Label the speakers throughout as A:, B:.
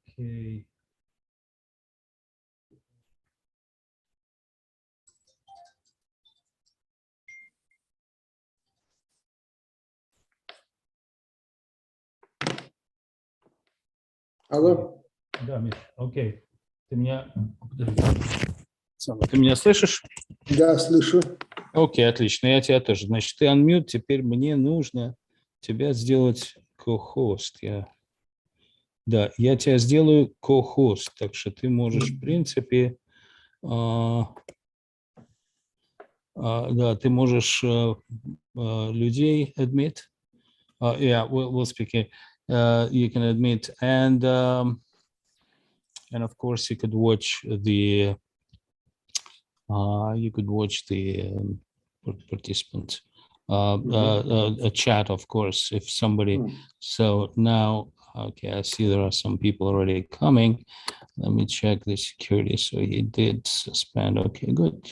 A: Okay.
B: Алло?
A: Да, Миш, окей. Ты меня слышишь?
B: Да, слышу.
A: Окей, отлично, я тебя тоже. Значит, ты unmute, теперь мне нужно тебя сделать co-host. Да, я тебя сделаю co-host, так что ты можешь, в принципе, да, ты можешь людей admit. Yeah, we'll speak here. You can admit, and of course you could watch the participants a chat, of course, if somebody. So now, okay, I see there are some people already coming. Let me check the security. So he did suspend. Okay, good.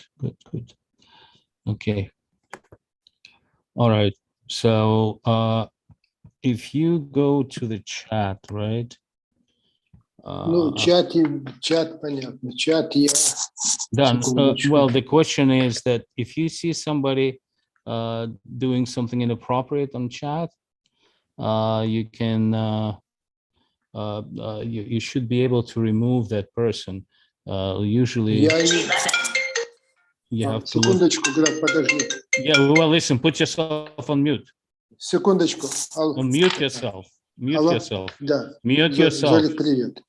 A: Okay. All right. So if you go to the chat, right?
B: Ну, чат, понятно. Чат я...
A: Done. Well, the question is that if you see somebody doing something inappropriate on chat, you can you should be able to remove that person. Usually, you have to look.
B: Секундочку, Граф, подожди.
A: Yeah, well, listen, put yourself on mute.
B: Секундочку.
A: Unmute yourself. Mute
B: Алло?
A: yourself.
B: Да.
A: Mute yourself.
B: Золик, привет.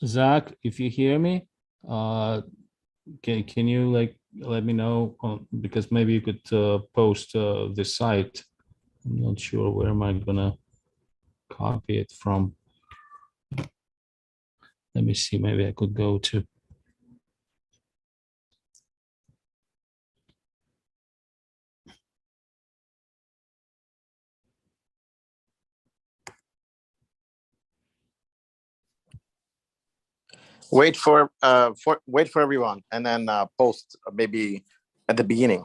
A: Zach, if you hear me, can you like let me know because maybe you could post the site. I'm not sure where am I gonna copy it from. Let me see, maybe I could go to.
C: Wait for everyone and then post maybe at the beginning.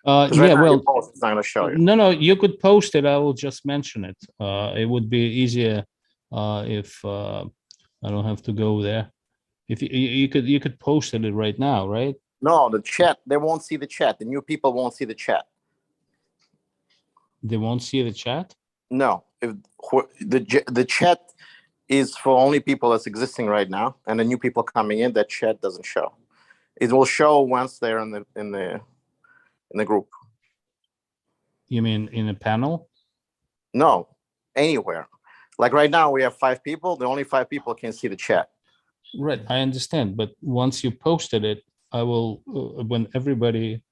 A: Yeah, well,
C: it's not going to show you.
A: No, you could post it. I will just mention it. It would be easier if I don't have to go there. If you could post it right now, right?
C: No, the chat. They won't see the chat. The new people won't see the chat.
A: They won't see the chat?
C: No, if the chat is for only people that's existing right now, and the new people coming in, that chat doesn't show. It will show once they're in the group.
A: You mean in a panel?
C: No, anywhere. Like right now, we have 5 people. The only 5 people can see the chat.
A: Right, I understand. But once you posted it, I will when everybody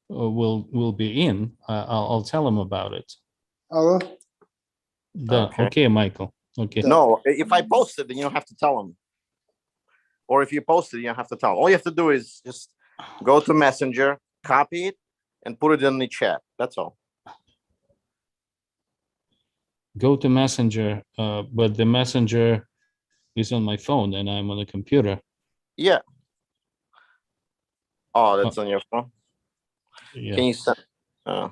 A: will be in, I'll tell them about it.
B: Алло?
A: Okay, Michael. Okay.
C: No, if I post it, then you don't have to tell them. Or if you post it, you don't have to tell them. All you have to do is just go to Messenger, copy it, and put it in the chat. That's all.
A: Go to Messenger, but the Messenger is on my phone and I'm on the computer.
C: Yeah. Oh, that's on your phone?
A: Yeah.
C: Can you send? All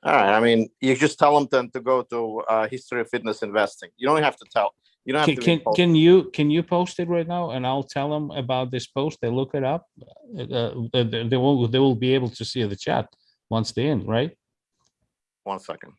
C: right. I mean, you just tell them to go to History of Fitness Investing. You don't have to tell. You don't have to.
A: Can you post it right now, and I'll tell them about this post. They look it up. They will be able to see the chat once they're in, right?
C: 1 second.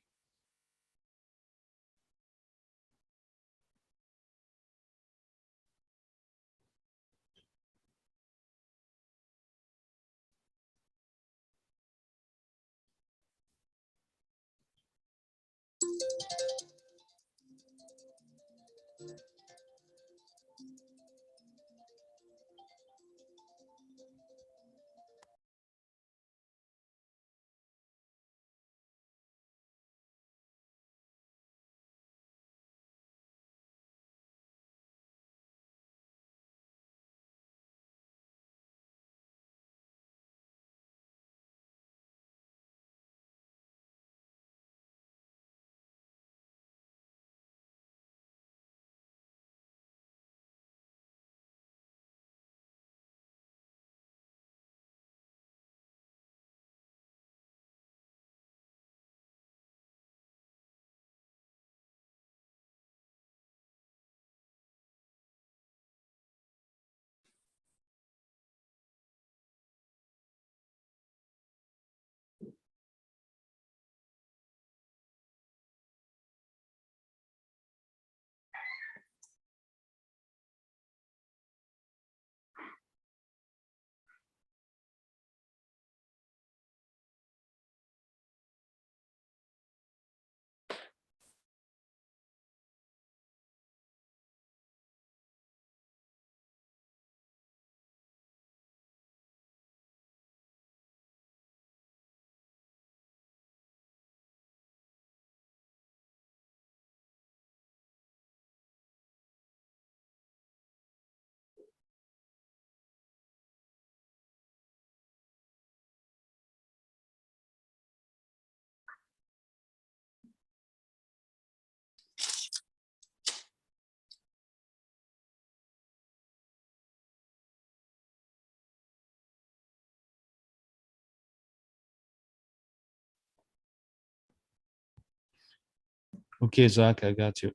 A: Okay, Zach, I got you.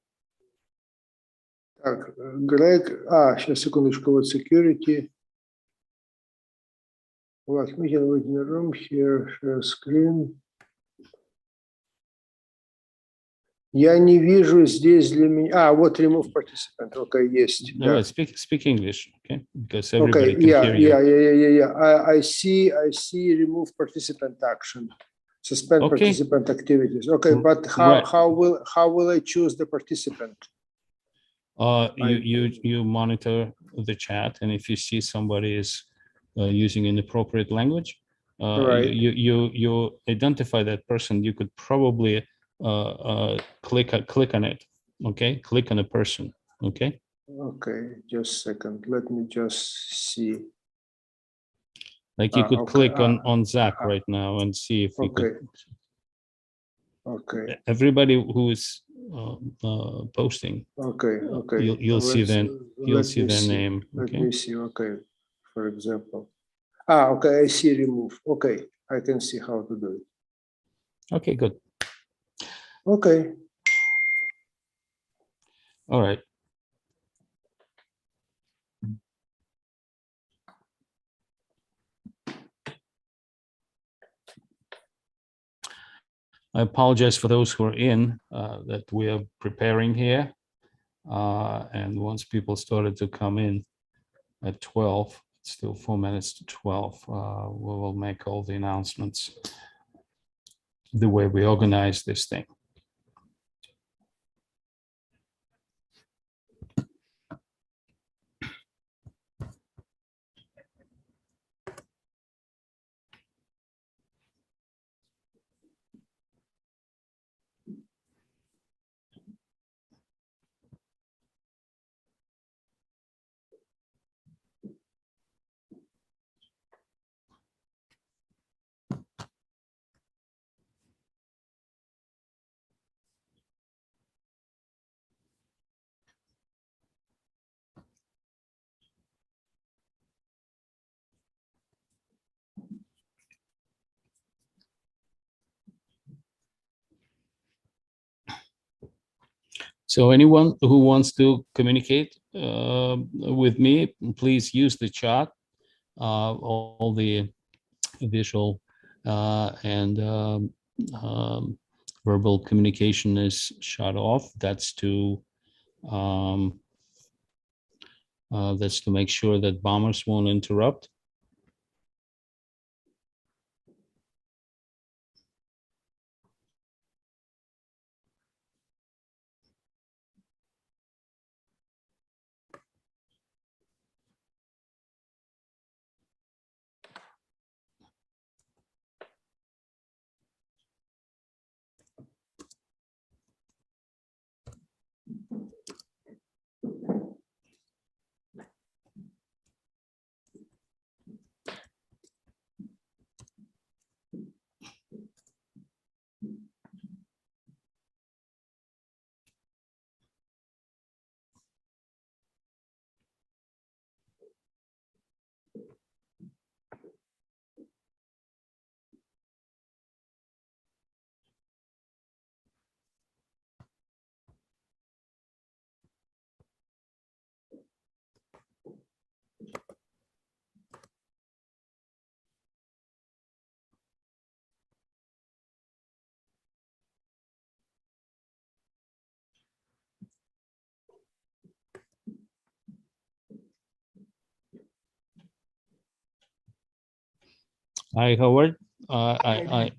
B: Так, Грег, сейчас, секундочку, вот security. Вот, meeting within the room, here, share screen. Я не вижу здесь для меня... вот remove participant, окей, есть.
A: No,
B: Да.
A: speak English, okay? Because
B: Okay,
A: everybody can hear you.
B: I see remove participant action. Suspend
A: Okay.
B: participant activities. Okay, but
A: Right.
B: how will I choose the participant?
A: You monitor the chat, and if you see somebody is using inappropriate language,
B: Right.
A: you identify that person. You could probably click on it. Okay, click on a person. Okay.
B: Okay, just a second. Let me just see.
A: Like you could
B: okay.
A: click on Zach right now and see if we
B: Okay.
A: could.
B: Okay.
A: Everybody who is posting.
B: Okay. Okay.
A: You'll see their name.
B: Let
A: Okay.
B: me see. Okay. For example. Okay. I see remove. Okay. I can see how to do it.
A: Okay. Good.
B: Okay.
A: All right. I apologize for those who are in that we are preparing here. And once people started to come in at 12, it's still 4 minutes to 12, we will make all the announcements the way we organize this thing. So anyone who wants to communicate with me, please use the chat. All the visual and verbal communication is shut off. That's to make sure that bombers won't interrupt. Hi, Howard. I'll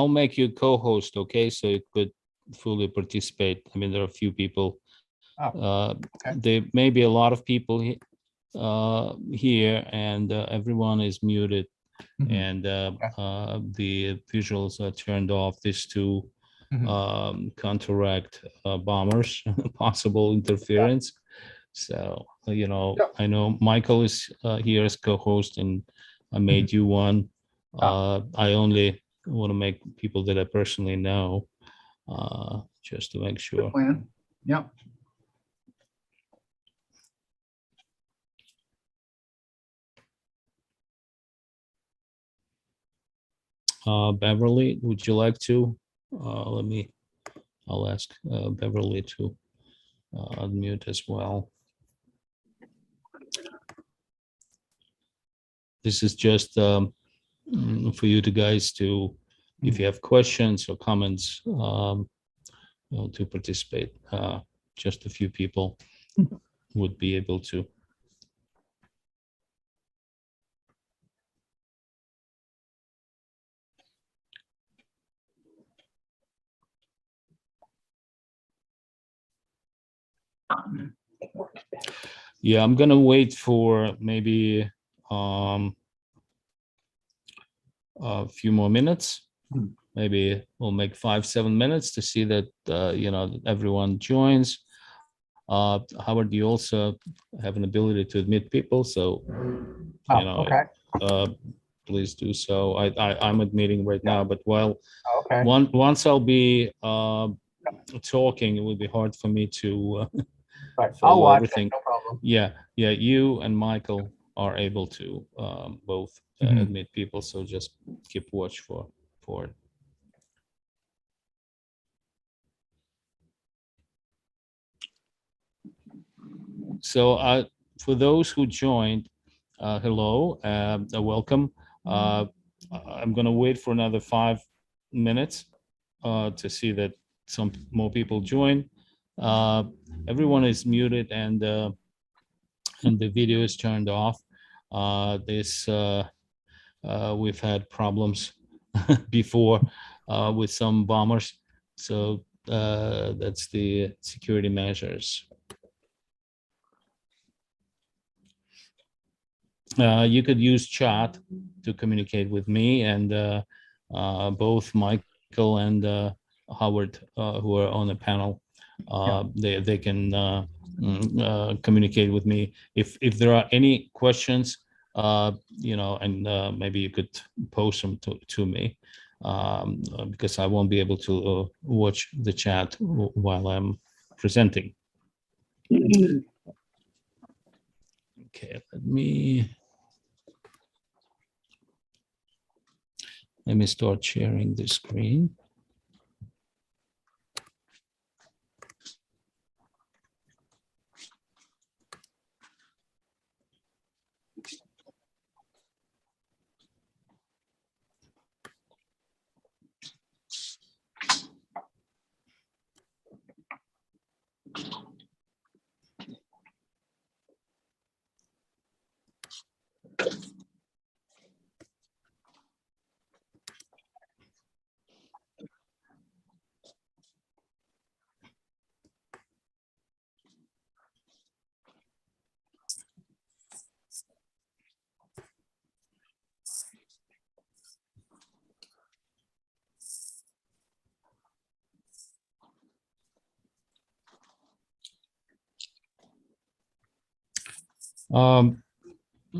A: make you co-host, okay? So you could fully participate. I mean, there are a few people.
D: Okay.
A: There may be a lot of people here, and everyone is muted, and the visuals are turned off. This to counteract bombers, possible interference. So, I know Michael is here as co-host, and I made you one. I only want to make people that I personally know, just to make sure.
D: Good plan. Yeah.
A: Beverly, would you like to? Let me I'll ask Beverly to unmute as well. This is just for you guys to, if you have questions or comments, to participate. Just a few people would be able to. Yeah, I'm gonna wait for maybe a few more minutes. Maybe we'll make 5-7 minutes to see that everyone joins. Howard, you also have an ability to admit people, so
D: Okay.
A: Please do so. I'm admitting right now, but while
D: Okay.
A: once I'll be talking, it will be hard for me to
D: Right.
A: follow
D: I'll watch
A: everything.
D: it, no problem.
A: Yeah, you and Michael are able to both admit people, so just keep watch for it. So for those who joined, hello, welcome. I'm going to wait for another 5 minutes to see that some more people join. Everyone is muted and the video is turned off. We've had problems before with some bombers, so that's the security measures. You could use chat to communicate with me, and both Michael and Howard, who are on the panel, they can communicate with me. If there are any questions, and maybe you could post them to me, because I won't be able to watch the chat while I'm presenting. Okay, let me start sharing the screen.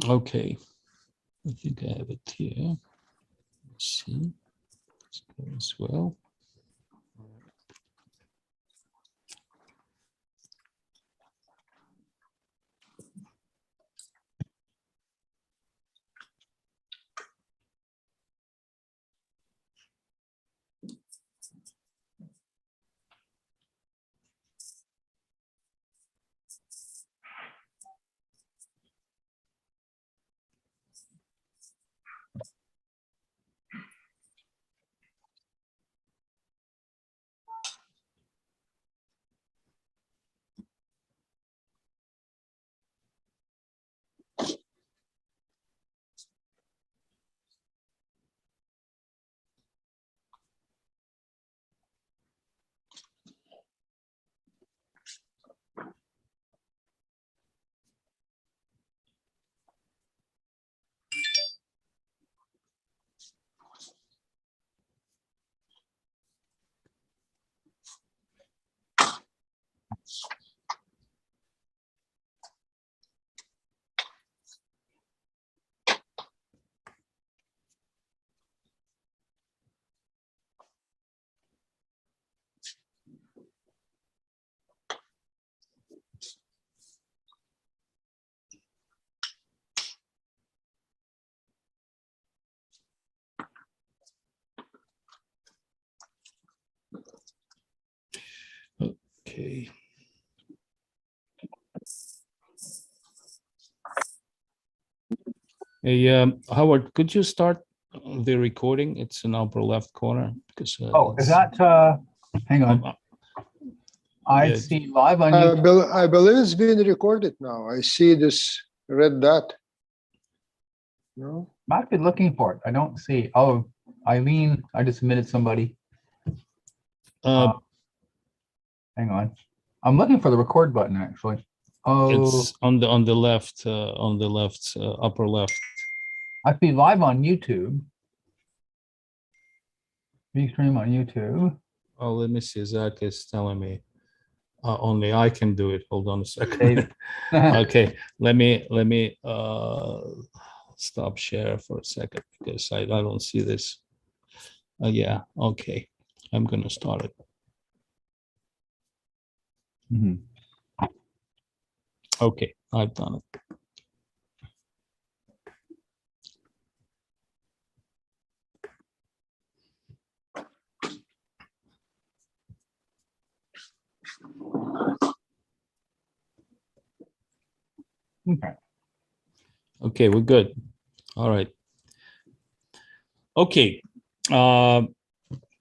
A: Okay, I think I have it here. Let's see, let's go as well. Hey, Howard, could you start the recording? It's in upper left corner because.
D: Oh, is that, hang on. I
A: yeah.
D: see live on YouTube.
B: I believe it's being recorded now. I see this red dot. No?
D: Might be looking for it. I don't see. Oh, Eileen, I just admitted somebody. Hang on. I'm looking for the record button actually. Oh,
A: it's on the left, upper left.
D: I see live on YouTube. Stream on YouTube.
A: Oh, let me see. Zach is telling me only I can do it. Hold on a second. Okay, let me stop share for a second because I don't see this. Yeah, okay. I'm gonna start it. Okay, I've done it.
D: Okay.
A: Okay, we're good. All right. Okay.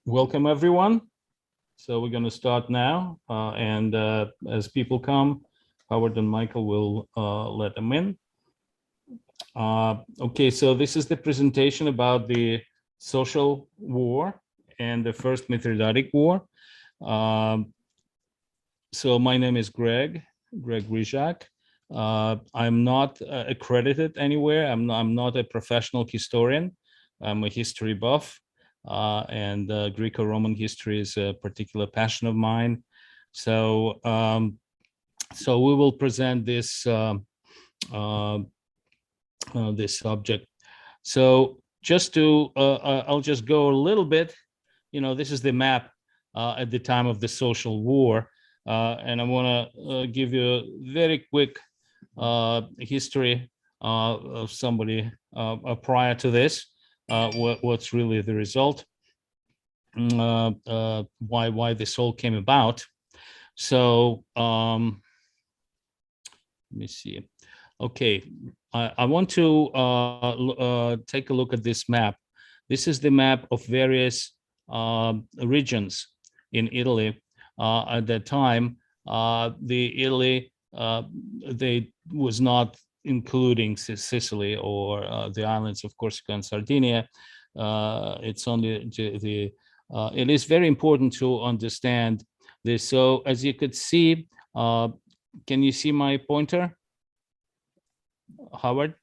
A: Welcome everyone. So we're going to start now, and as people come, Howard and Michael will let them in. Okay, so this is the presentation about the social war and the First Mithridatic War. So my name is Greg Ryzhak. I'm not accredited anywhere. I'm not a professional historian. I'm a history buff, and Greco-Roman history is a particular passion of mine. So, so we will present this this subject. So just to, I'll just go a little bit. You know, this is the map at the time of the social war, and I want to give you a very quick history of somebody prior to this. What's really the result? Why this all came about? So let me see. Okay, I want to take a look at this map. This is the map of various regions in Italy at that time. The Italy they was not including Sicily or the islands of Corsica and Sardinia. It's only the it is very important to understand this. So as you could see, can you see my pointer, Howard?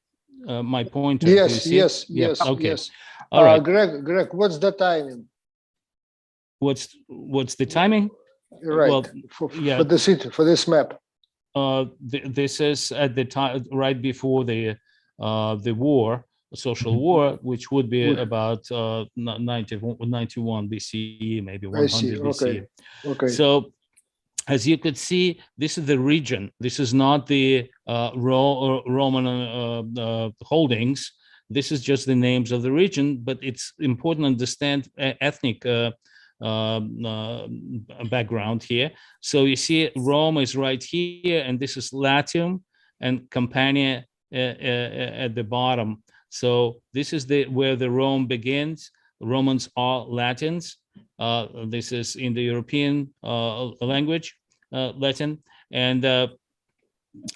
A: My pointer.
B: Yes, yes, yes,
A: okay.
B: yes.
A: All right.
B: Greg, what's the timing?
A: What's the timing?
B: Right.
A: Well,
B: for this map.
A: This is at the time right before the war, social war, which would be about 91 BCE, maybe 100 BCE.
B: Okay.
A: So as you could see, this is the region. This is not the Roman holdings. This is just the names of the region, but it's important to understand ethnic background here. So you see Rome is right here, and this is Latium and Campania at the bottom. So this is where the Rome begins. Romans are Latins. This is in the European language, Latin. And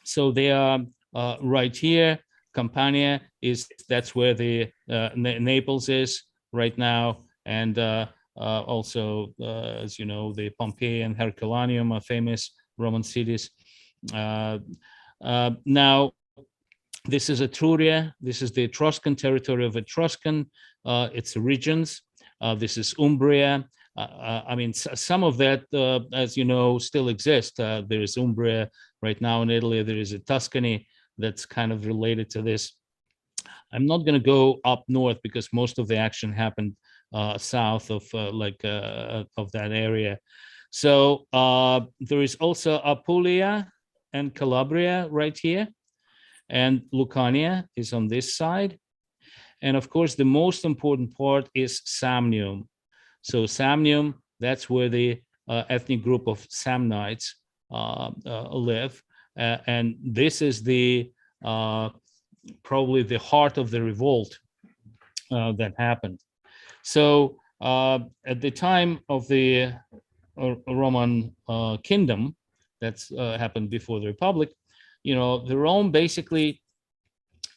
A: so they are right here. Campania that's where the Naples is right now. And also, as you know, the Pompeii and Herculaneum are famous Roman cities. Now, this is Etruria. This is the Etruscan territory of Etruscan. It's regions. This is Umbria. I mean, some of that, as you know, still exists. There is Umbria right now in Italy. There is a Tuscany that's kind of related to this. I'm not going to go up north because most of the action happened south of of that area. So there is also Apulia and Calabria right here, and Lucania is on this side. And of course, the most important part is Samnium. So Samnium, that's where the ethnic group of Samnites live. And this is the probably the heart of the revolt that happened. So at the time of the Roman kingdom, that's happened before the Republic, the Rome basically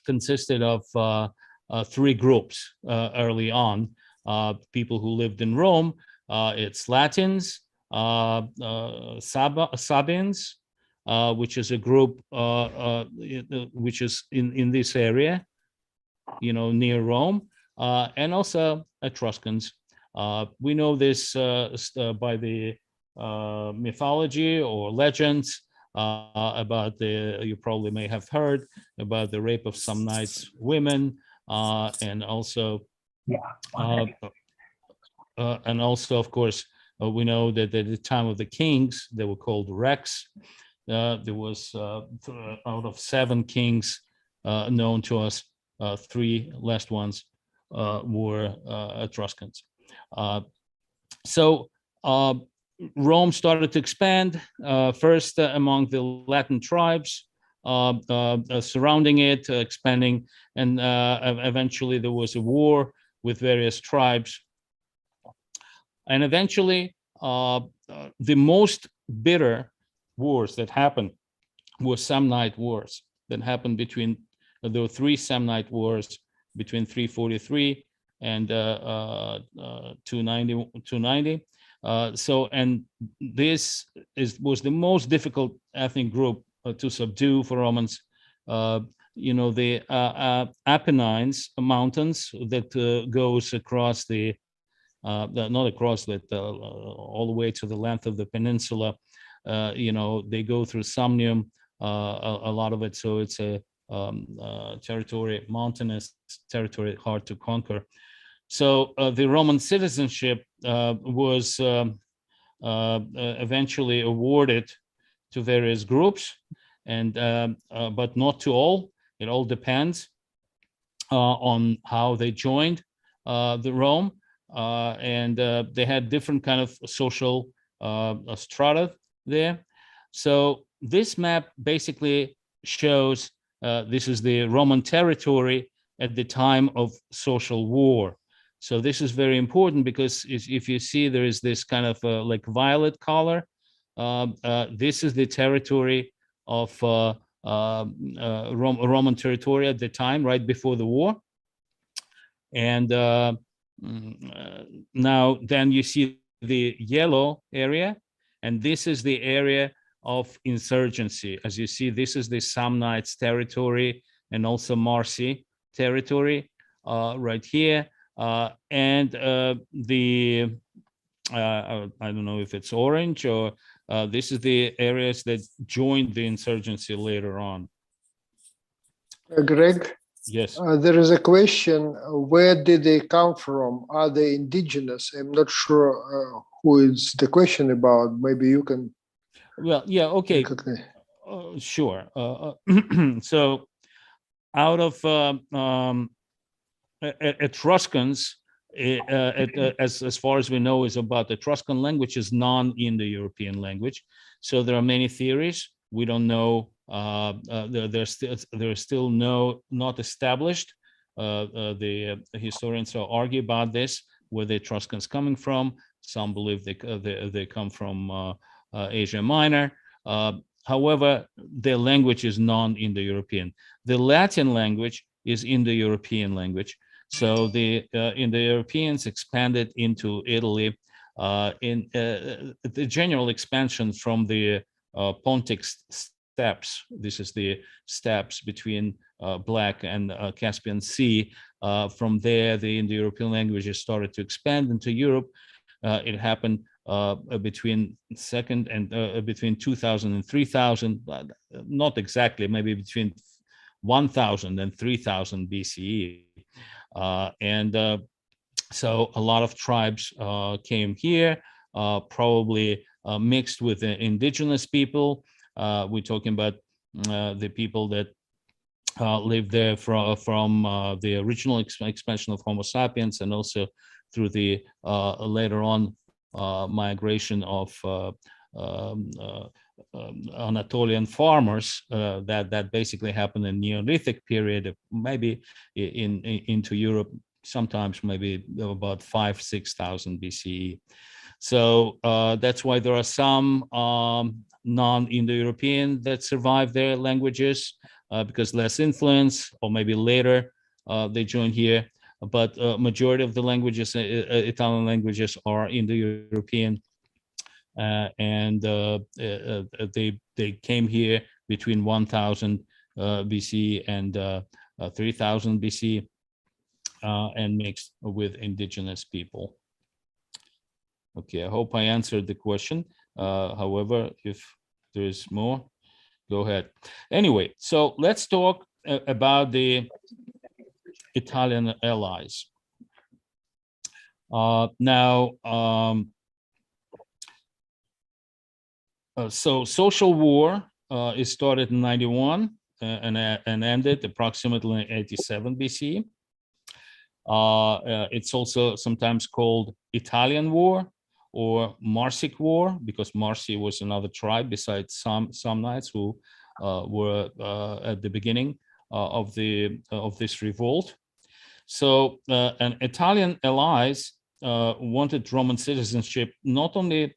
A: consisted of three groups early on. People who lived in Rome, it's Latins, Sabians, which is a group which is in this area, near Rome, and also Etruscans. We know this by the mythology or legends about you probably may have heard about the rape of some nice women, and also, of course, we know that at the time of the kings, they were called Rex. There was out of 7 kings known to us, 3 last ones were Etruscans. So Rome started to expand first among the Latin tribes surrounding it, expanding, and eventually there was a war with various tribes. And eventually, the most bitter wars that happened were Samnite wars that happened between, there were 3 Samnite wars between 343 and 290. And this was the most difficult ethnic group to subdue for Romans. The Apennines mountains that goes across the not across, but all the way to the length of the peninsula. They go through Samnium, a lot of it. So it's a territory, mountainous territory, hard to conquer. So the Roman citizenship was eventually awarded to various groups, and but not to all. It all depends on how they joined the Rome. And they had different kind of social strata there. So this map basically shows this is the Roman territory at the time of social war. So this is very important because if you see there is this kind of like violet color, this is the territory of Roman territory at the time, right before the war. And now then you see the yellow area, and this is the area of insurgency. As you see, this is the Samnites territory and also Marsi territory right here. And I don't know if it's orange or this is the areas that joined the insurgency later on.
B: Greg?
A: Yes.
B: There is a question, where did they come from? Are they indigenous? I'm not sure who is the question about. Maybe you can.
A: Well, yeah, okay. Sure. So out of Etruscans, as far as we know, is about Etruscan language is non-Indo-European language. So there are many theories. We don't know. There's still not established. The historians argue about this, where the Etruscans coming from. Some believe they come from Asia Minor. However, their language is non-Indo-European. The Latin language is Indo-European language. So the Indo-Europeans expanded into Italy in the general expansion from the Pontic steppes. This is the steppes between Black and Caspian Sea. From there, the Indo-European languages started to expand into Europe. It happened between 2000 and 3000, not exactly, maybe between 1000 and 3000 BCE. So a lot of tribes came here, probably mixed with the indigenous people. We're talking about the people that lived there from the original expansion of Homo sapiens, and also through the later on migration of Anatolian farmers that basically happened in Neolithic period, maybe into Europe, sometimes maybe about 5,000-6,000 BCE. So that's why there are some non-Indo-European that survive their languages because less influence, or maybe later they join here. But majority of the languages, Italian languages, are Indo-European. And they came here between 1000 BC and 3000 BC and mixed with indigenous people. Okay, I hope I answered the question. However, if there's more, go ahead. Anyway, so let's talk about the Italian allies. So social war is started in 91 and ended approximately in 87 BC. It's also sometimes called Italian War or Marsic War, because Marsi was another tribe besides some Samnites who were at the beginning of this revolt. So and Italian allies wanted Roman citizenship not only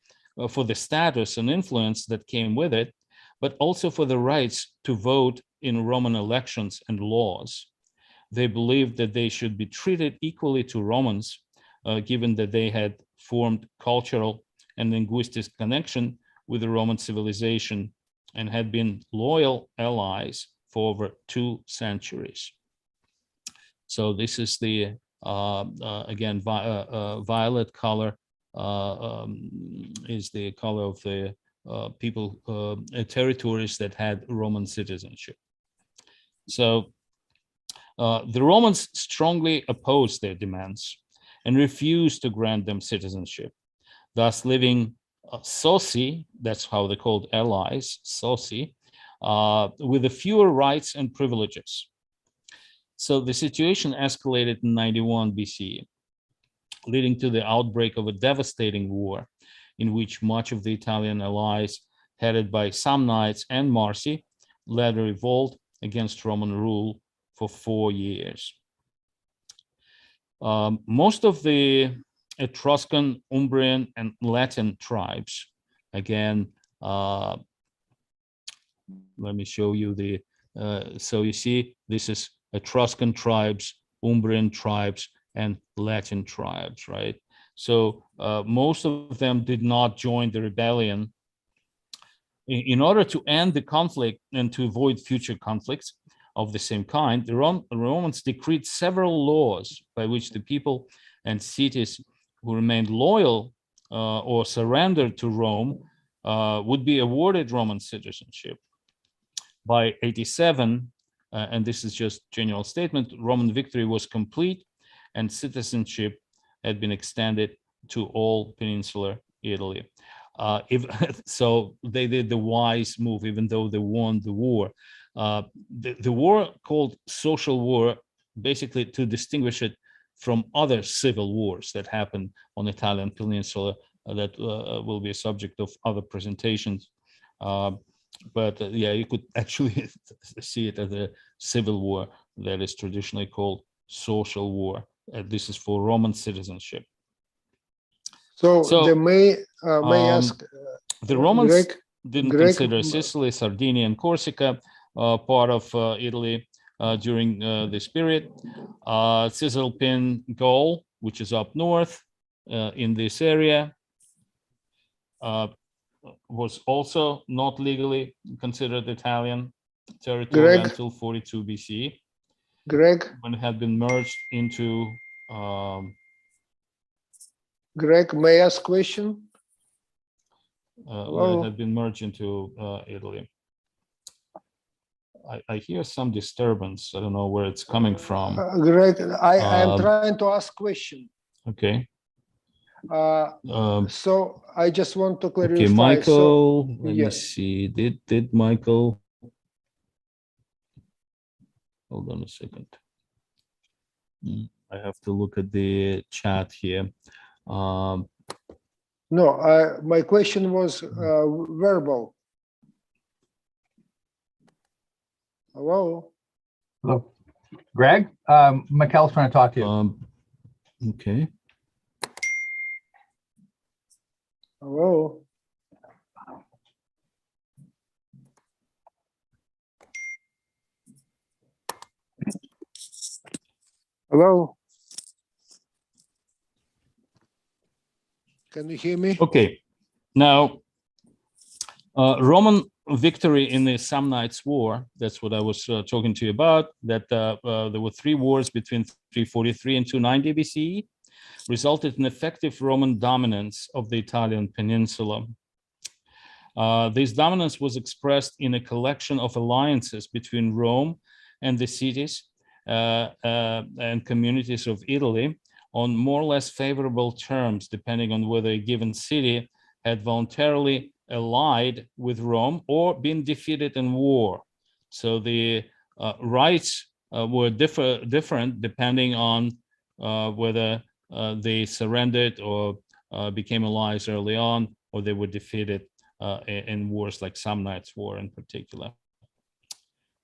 A: for the status and influence that came with it, but also for the rights to vote in Roman elections and laws. They believed that they should be treated equally to Romans, given that they had formed cultural and linguistic connection with the Roman civilization and had been loyal allies for over 2 centuries. So this is the, again, violet color is the color of the people, territories that had Roman citizenship. So the Romans strongly opposed their demands and refused to grant them citizenship, thus leaving soci, that's how they called allies, soci, with fewer rights and privileges. So the situation escalated in 91 BCE, leading to the outbreak of a devastating war in which much of the Italian allies, headed by Samnites and Marsi, led a revolt against Roman rule for 4 years. Most of the Etruscan, Umbrian, and Latin tribes, again, let me show you the, so you see, this is Etruscan tribes, Umbrian tribes, and Latin tribes, right? So most of them did not join the rebellion. In order to end the conflict and to avoid future conflicts of the same kind, the Romans decreed several laws by which the people and cities who remained loyal or surrendered to Rome would be awarded Roman citizenship. By 87, and this is just general statement, Roman victory was complete and citizenship had been extended to all peninsular Italy. So they did the wise move, even though they won the war. The war called social war, basically to distinguish it from other civil wars that happened on the Italian peninsula that will be a subject of other presentations. But yeah, you could actually see it as a civil war that is traditionally called social war. This is for Roman citizenship.
B: So they may ask.
A: The Romans
B: Greg,
A: didn't consider Sicily, Sardinia, and Corsica part of Italy during this period. Cisalpine Gaul, which is up north in this area, was also not legally considered Italian territory until 42 BCE.
B: Greg,
A: when it had been merged into.
B: Greg, may I ask question?
A: When it had been merged into Italy. I hear some disturbance. I don't know where it's coming from.
B: Greg, I am trying to ask question.
A: Okay.
B: So I just want to clarify.
A: Okay, Michael.
B: So,
A: let me see. Did Michael? Hold on a second. I have to look at the chat here.
B: No, my question was verbal. Hello?
D: Hello. Greg, Mikhail's trying to talk to you.
A: Okay.
B: Hello? Hello? Can you hear me?
A: Okay. Now, Roman victory in the Samnites War, that's what I was talking to you about, that there were 3 wars between 343 and 290 BCE, resulted in effective Roman dominance of the Italian peninsula. This dominance was expressed in a collection of alliances between Rome and the cities and communities of Italy on more or less favorable terms, depending on whether a given city had voluntarily allied with Rome or been defeated in war. So the rights were different depending on whether they surrendered or became allies early on, or they were defeated in wars like Samnites War in particular.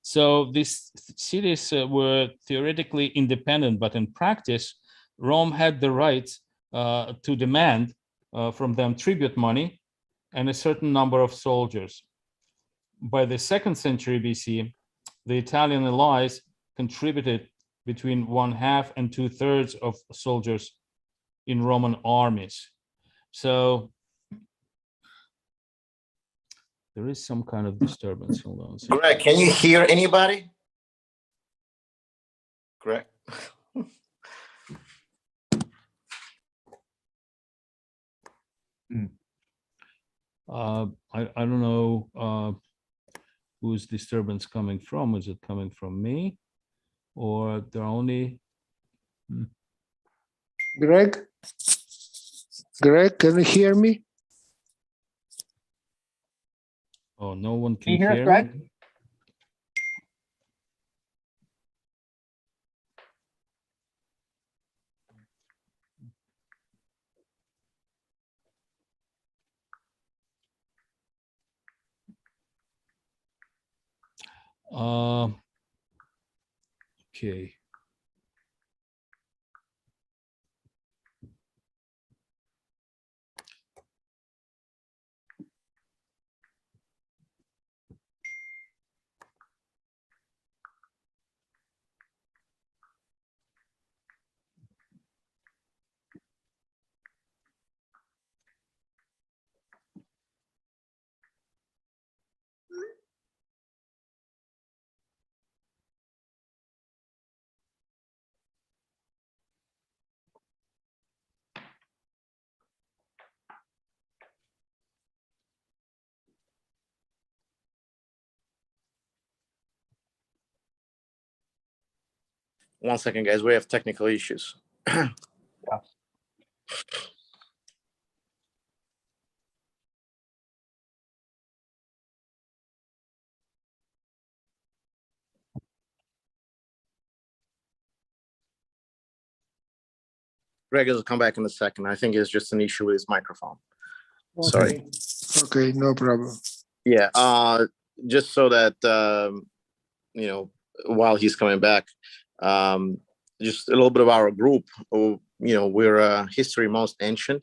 A: So these cities were theoretically independent, but in practice, Rome had the right to demand from them tribute money and a certain number of soldiers. By the 2nd century BC, the Italian allies contributed between 1/2 and 2/3 of soldiers in Roman armies. So there is some kind of disturbance. Hold on a second.
C: Greg, can you hear anybody? Greg?
A: I don't know whose disturbance coming from. Is it coming from me, or they're only?
B: Greg? Greg, can you hear me?
A: Oh, no one
D: Can you
A: can
D: hear us,
A: hear
D: Greg?
A: me. Okay.
C: One second, guys. We have technical issues.
D: Yeah.
C: Greg will come back in a second. I think it's just an issue with his microphone.
B: Okay.
C: Sorry.
B: Okay, no problem.
C: Yeah. Just so that you know, while he's coming back, just a little bit of our group. You know, we're History Most Ancient,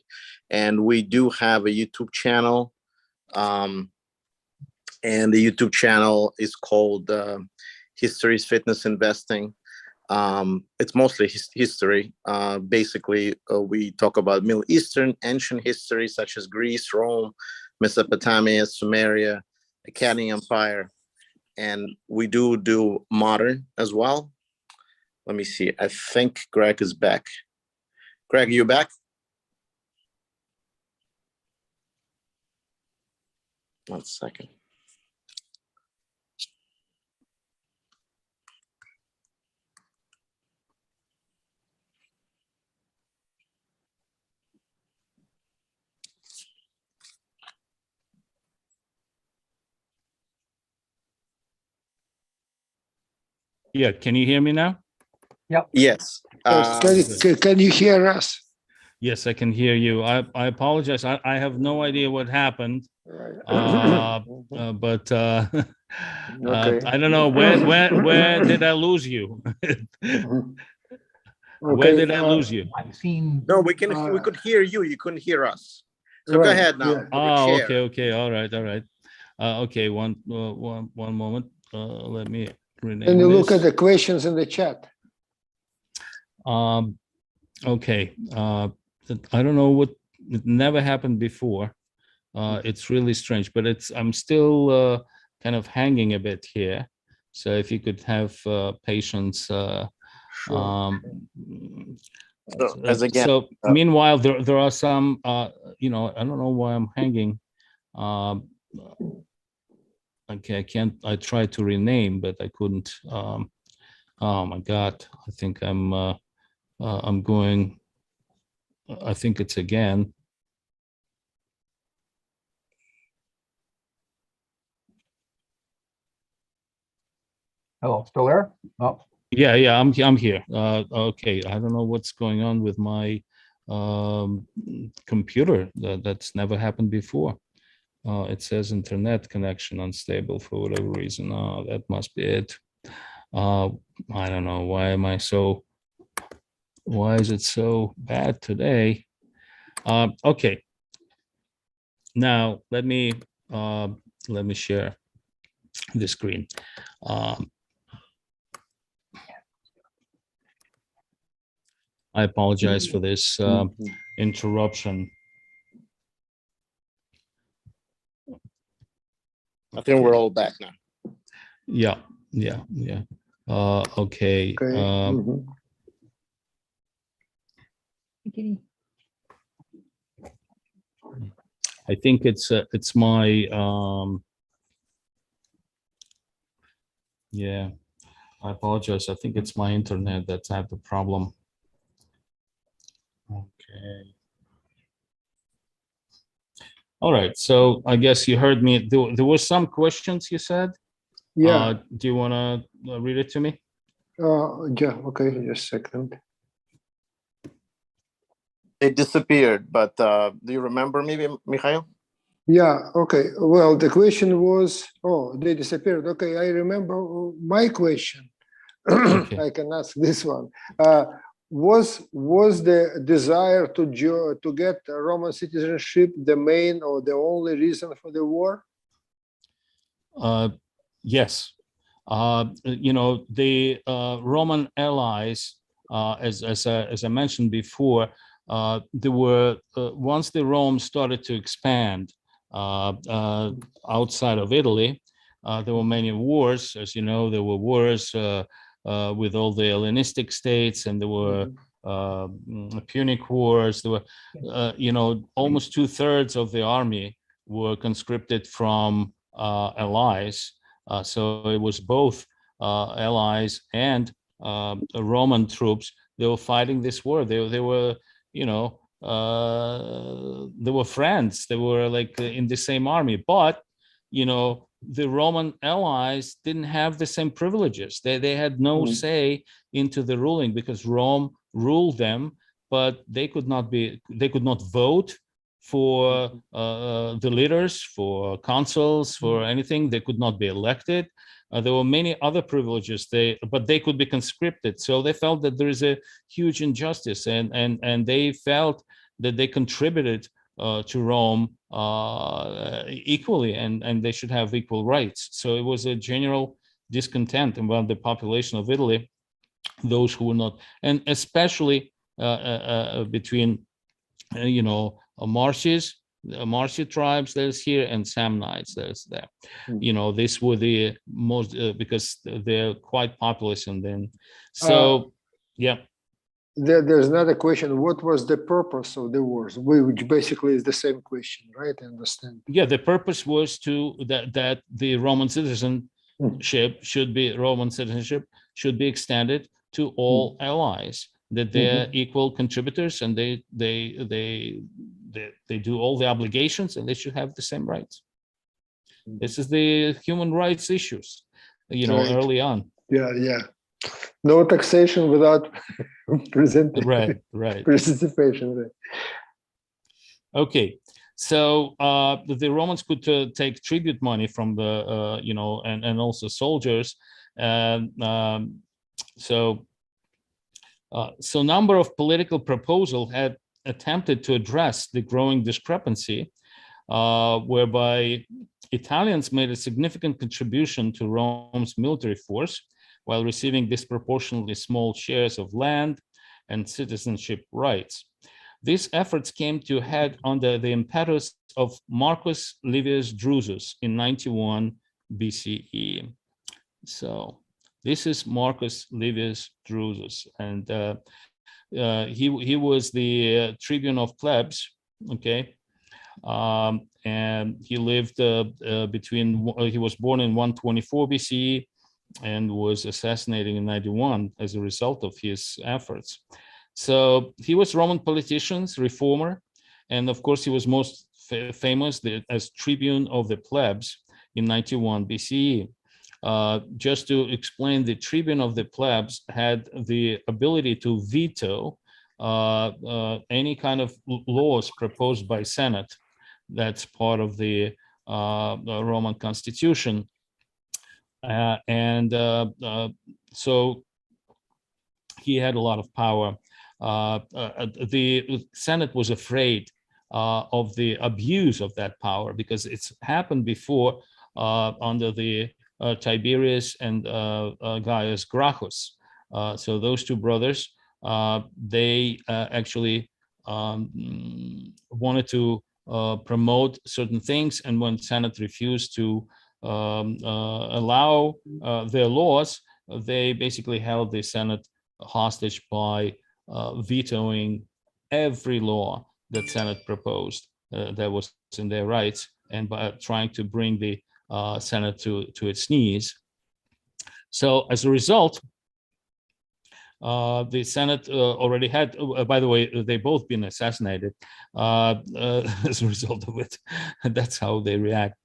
C: and we do have a YouTube channel. And the YouTube channel is called History's Fitness Investing. It's mostly history. Basically, we talk about Middle Eastern ancient history, such as Greece, Rome, Mesopotamia, Sumeria, Akkadian Empire, and we do modern as well. Let me see. I think Greg is back. Greg, you back? One second.
A: Yeah, can you hear me now?
D: Yep.
C: Yes.
B: Yes, can you hear us?
A: Yes, I can hear you. I apologize. I have no idea what happened.
B: Right.
A: But
B: Okay.
A: I don't know where did I lose you? Where
B: Okay.
A: did I lose you?
D: I've seen.
C: No, we could hear you. You couldn't hear us. So go
B: Right,
C: ahead now.
B: yeah.
A: Oh, okay, all right. Okay, one moment. Let me rename
B: Can you look at
A: this.
B: the questions in the chat?
A: Okay. I don't know what. It never happened before. It's really strange, but I'm still kind of hanging a bit here. So if you could have patience.
C: So as again,
A: So meanwhile, there are some. I don't know why I'm hanging. Okay, I tried to rename, but I couldn't. Oh my God! I think I'm going. I think it's again.
D: Hello, still there? Oh.
A: Yeah, I'm here. Okay, I don't know what's going on with my computer. That's never happened before. It says internet connection unstable for whatever reason. Oh, that must be it. I don't know. Why is it so bad today? Okay. Now let me share the screen. I apologize for this interruption.
C: I think we're all back now.
A: Yeah. Okay. I think it's my yeah. I apologize. I think it's my internet that's had the problem. Okay. All right. So I guess you heard me. There were some questions you said.
B: Yeah.
A: Do you want to read it to me?
B: Yeah. Okay. Just a second.
C: It disappeared, but do you remember maybe, Mikhail?
B: Yeah. Okay. Well, the question was, oh, they disappeared. Okay. I remember my question.
A: Okay.
B: I can ask this one. Was the desire to get Roman citizenship the main or the only reason for the war?
A: Yes. The Roman allies, as I mentioned before, there were once the Rome started to expand outside of Italy, there were many wars. As you know, there were wars with all the Hellenistic states, and there were Punic wars. There were, almost 2/3 of the army were conscripted from allies. So it was both allies and Roman troops. They were fighting this war. They were, they were friends. They were like in the same army, but the Roman allies didn't have the same privileges. They had no say into the ruling because Rome ruled them, but they could not vote for the leaders, for consuls, for anything. They could not be elected. There were many other privileges, but they could be conscripted. So they felt that there is a huge injustice, and they felt that they contributed to Rome equally, and they should have equal rights. So it was a general discontent among the population of Italy, those who were not, and especially between Marsi tribes that is here and Samnites that is there. These were the most because they're quite populous, and then yeah.
B: There's another question. What was the purpose of the wars? Which basically is the same question, right? I understand.
A: Yeah, the purpose was that the Roman citizenship should be extended to all allies, that they're equal contributors, and they do all the obligations, and they should have the same rights. This is the human rights issues,
B: Right.
A: early on.
B: Yeah. No taxation without
A: Right.
B: participation.
A: Okay, so the Romans could take tribute money from the and also soldiers, so number of political proposals had attempted to address the growing discrepancy, whereby Italians made a significant contribution to Rome's military force while receiving disproportionately small shares of land and citizenship rights. These efforts came to a head under the impetus of Marcus Livius Druzes in 91 BCE. So this is Marcus Livius Druzes, and he was the tribune of plebs, okay, and he lived he was born in 124 BCE and was assassinated in 91 as a result of his efforts. So he was Roman politician, reformer, and of course he was most famous as tribune of the plebs in 91 BCE. Just to explain, the tribune of the plebs had the ability to veto any kind of laws proposed by Senate. That's part of the Roman constitution. So he had a lot of power. The Senate was afraid of the abuse of that power because it's happened before under the Tiberius and Gaius Gracchus. So those two brothers, they actually wanted to promote certain things, and when Senate refused to allow their laws, they basically held the Senate hostage by vetoing every law that Senate proposed that was in their rights, and by trying to bring the Senate to its knees. So as a result, the Senate already had, by the way, they both been assassinated as a result of it. That's how they react.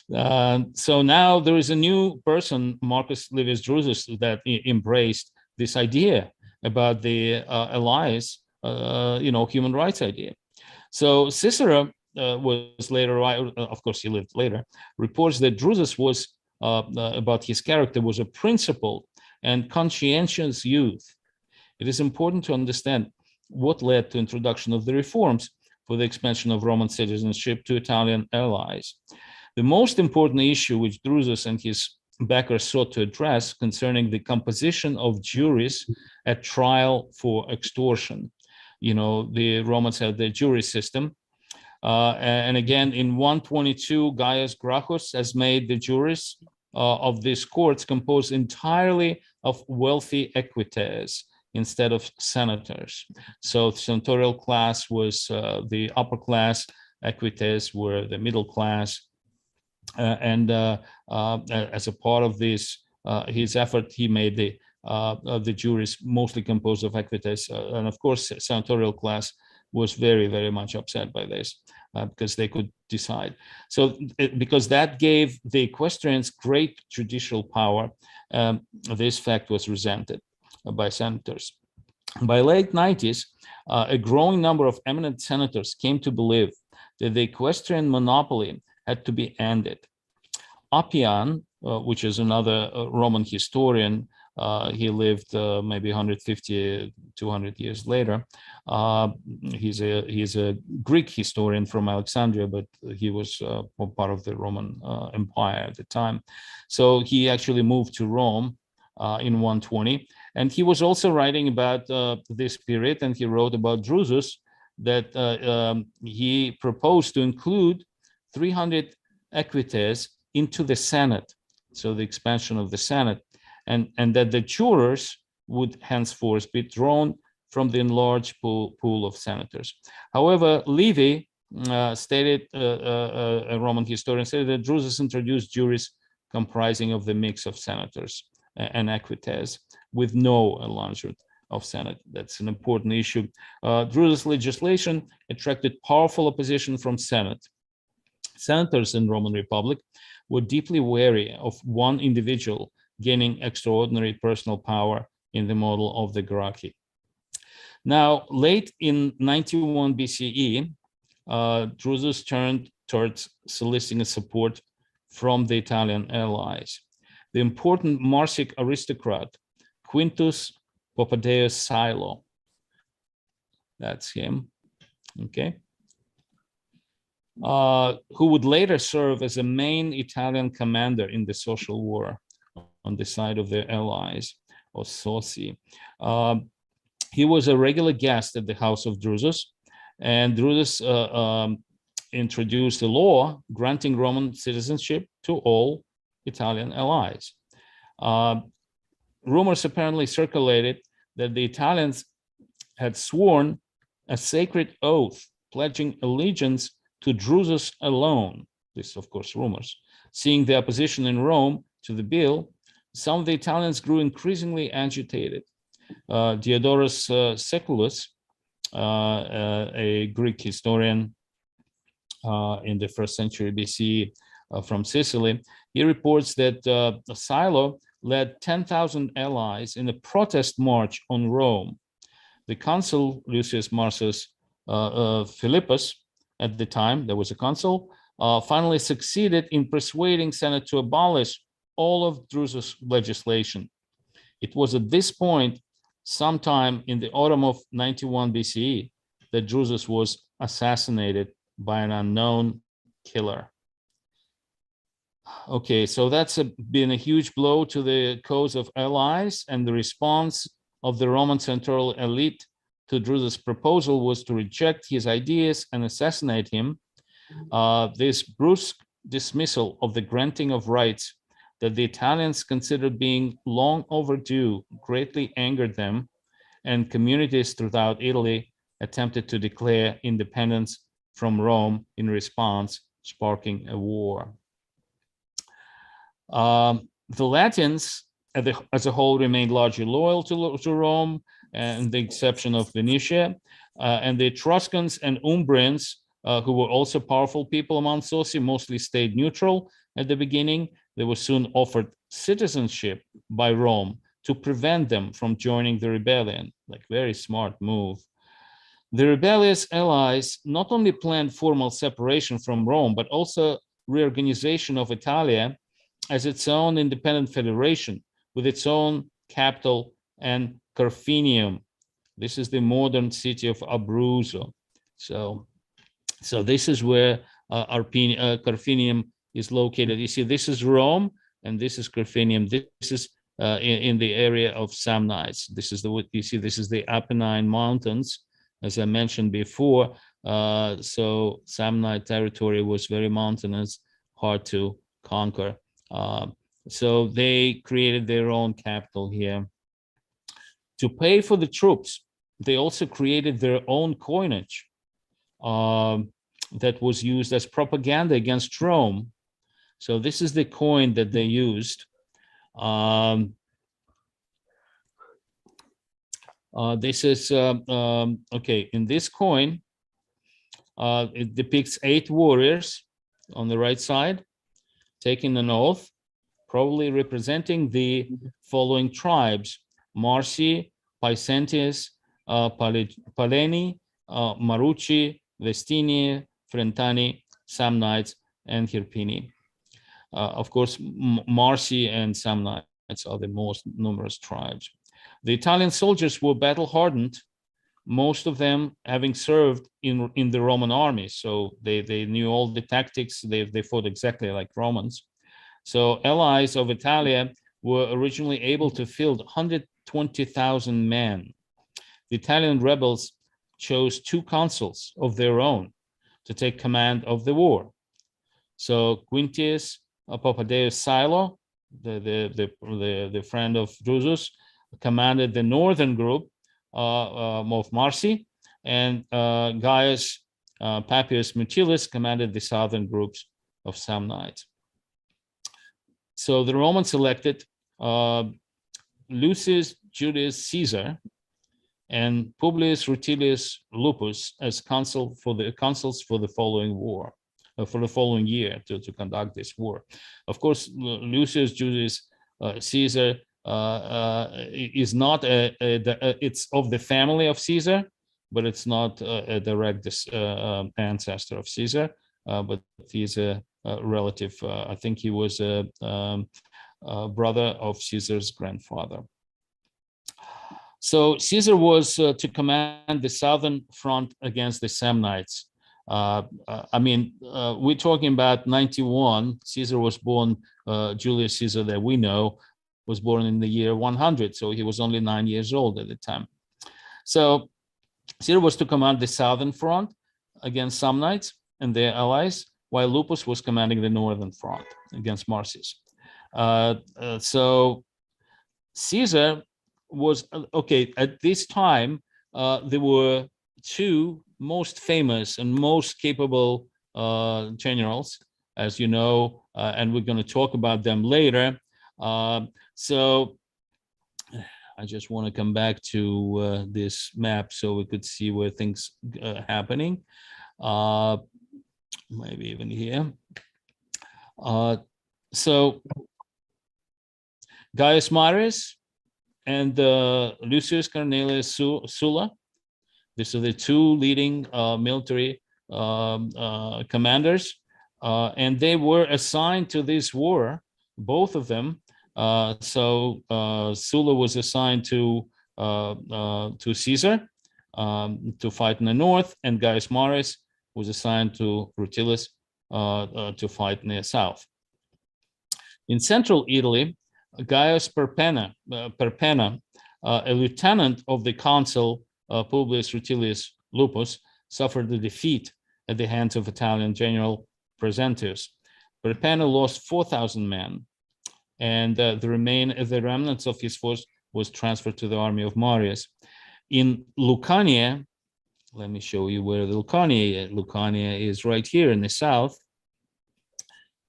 A: So now there is a new person, Marcus Livius Druzes, that embraced this idea about the allies, human rights idea. So Cicero was later, of course he lived later, reports that Druzes was, about his character, was a principled and conscientious youth. It is important to understand what led to introduction of the reforms for the expansion of Roman citizenship to Italian allies. The most important issue which Druzes and his backers sought to address concerning the composition of juries at trial for extortion. The Romans had the jury system. And again, in 122, Gaius Gracchus has made the juries of these courts composed entirely of wealthy equites instead of senators. So the senatorial class was the upper class, equites were the middle class. And as a part of this, his effort, he made the juries mostly composed of equites. And of course, senatorial class was very, very much upset by this because they could decide. So because that gave the equestrians great judicial power, this fact was resented by senators. By late 90s, a growing number of eminent senators came to believe that the equestrian monopoly had to be ended. Appian, which is another Roman historian, he lived maybe 150, 200 years later. He's a Greek historian from Alexandria, but he was part of the Roman Empire at the time. So he actually moved to Rome in 120. And he was also writing about this period, and he wrote about Druzes, that he proposed to include 300 equites into the Senate, so the expansion of the Senate, and that the jurors would henceforth be drawn from the enlarged pool of senators. However, Livy stated, a Roman historian, said that Druzes introduced juries comprising of the mix of senators and equites with no enlargement of Senate. That's an important issue. Druzes' legislation attracted powerful opposition from Senate. Senators in Roman Republic were deeply wary of one individual gaining extraordinary personal power in the model of the Gracchi. Now, late in 91 BCE, Druzes turned towards soliciting support from the Italian allies. The important Marsic aristocrat, Quintus Popadeus Silo, that's him, okay, who would later serve as a main Italian commander in the social war on the side of the allies, or Soci. He was a regular guest at the house of Druzes, and Druzes introduced a law granting Roman citizenship to all Italian allies. Rumors apparently circulated that the Italians had sworn a sacred oath pledging allegiance to Druzes alone. This, of course, rumors. Seeing the opposition in Rome to the bill, some of the Italians grew increasingly agitated. Diodorus Siculus, a Greek historian in the 1st century BCE from Sicily, he reports that Silo led 10,000 allies in a protest march on Rome. The consul, Lucius Marcus Philippus, at the time, there was a consul, finally succeeded in persuading Senate to abolish all of Druzes' legislation. It was at this point, sometime in the autumn of 91 BCE, that Druzes was assassinated by an unknown killer. Okay, so that's been a huge blow to the cause of allies, and the response of the Roman central elite to Druzes' proposal was to reject his ideas and assassinate him. This brusque dismissal of the granting of rights that the Italians considered being long overdue greatly angered them, and communities throughout Italy attempted to declare independence from Rome in response, sparking a war. The Latins, as a whole, remained largely loyal to Rome, and the exception of Venetia, and the Etruscans and Umbrians, who were also powerful people among Soci, mostly stayed neutral at the beginning. They were soon offered citizenship by Rome to prevent them from joining the rebellion, like very smart move. The rebellious allies not only planned formal separation from Rome, but also reorganization of Italia as its own independent federation with its own capital and Carfinium. This is the modern city of Abruzzo. So this is where Carfinium is located. You see, this is Rome, and this is Carfinium. This is in the area of Samnites. This is what you see. This is the Apennine Mountains, as I mentioned before. So Samnite territory was very mountainous, hard to conquer. So they created their own capital here. To pay for the troops, they also created their own coinage that was used as propaganda against Rome. So this is the coin that they used. This is, okay, in this coin, it depicts 8 warriors on the right side, taking an oath, probably representing the following tribes: Marsi, Paisentius, Paleni, Marucci, Vestini, Frentani, Samnites, and Hirpini. Of course, Marsi and Samnites are the most numerous tribes. The Italian soldiers were battle-hardened, most of them having served in the Roman army. So they knew all the tactics. They fought exactly like Romans. So allies of Italia were originally able to field 120,000 men. The Italian rebels chose 2 consuls of their own to take command of the war. So Quintius Popadeus Silo, the friend of Druzes, commanded the northern group of Marsi, and Gaius Papius Mutilus commanded the southern groups of Samnites. So the Romans selected Lucius Julius Caesar and Publius Rutilius Lupus as consuls for the following war, for the following year to conduct this war. Of course, Lucius Julius Caesar is not it's of the family of Caesar, but it's not a direct ancestor of Caesar, but he's a relative. I think he was a brother of Caesar's grandfather. So Caesar was to command the southern front against the Samnites. We're talking about 91. Caesar was born, Julius Caesar that we know was born in the year 100, so he was only 9 years old at the time. So Caesar was to command the southern front against Samnites and their allies, while Lupus was commanding the northern front against Marsis. So Caesar was, okay, at this time, there were two most famous and most capable generals, as you know, and we're going to talk about them later. So I just want to come back to this map so we could see where things are happening. Maybe even here. So Gaius Marius and Lucius Cornelius Sulla, these are the two leading military commanders, and they were assigned to this war, both of them. So Sulla was assigned to Caesar to fight in the north, and Gaius Marius was assigned to Rutilius to fight in the south. In central Italy, Gaius Perpenna, a lieutenant of the consul Publius Rutilius Lupus, suffered a defeat at the hands of Italian general Presentius. Perpenna lost 4,000 men, and the remnants of his force was transferred to the army of Marius. In Lucania, let me show you where the Lucania is right here in the south.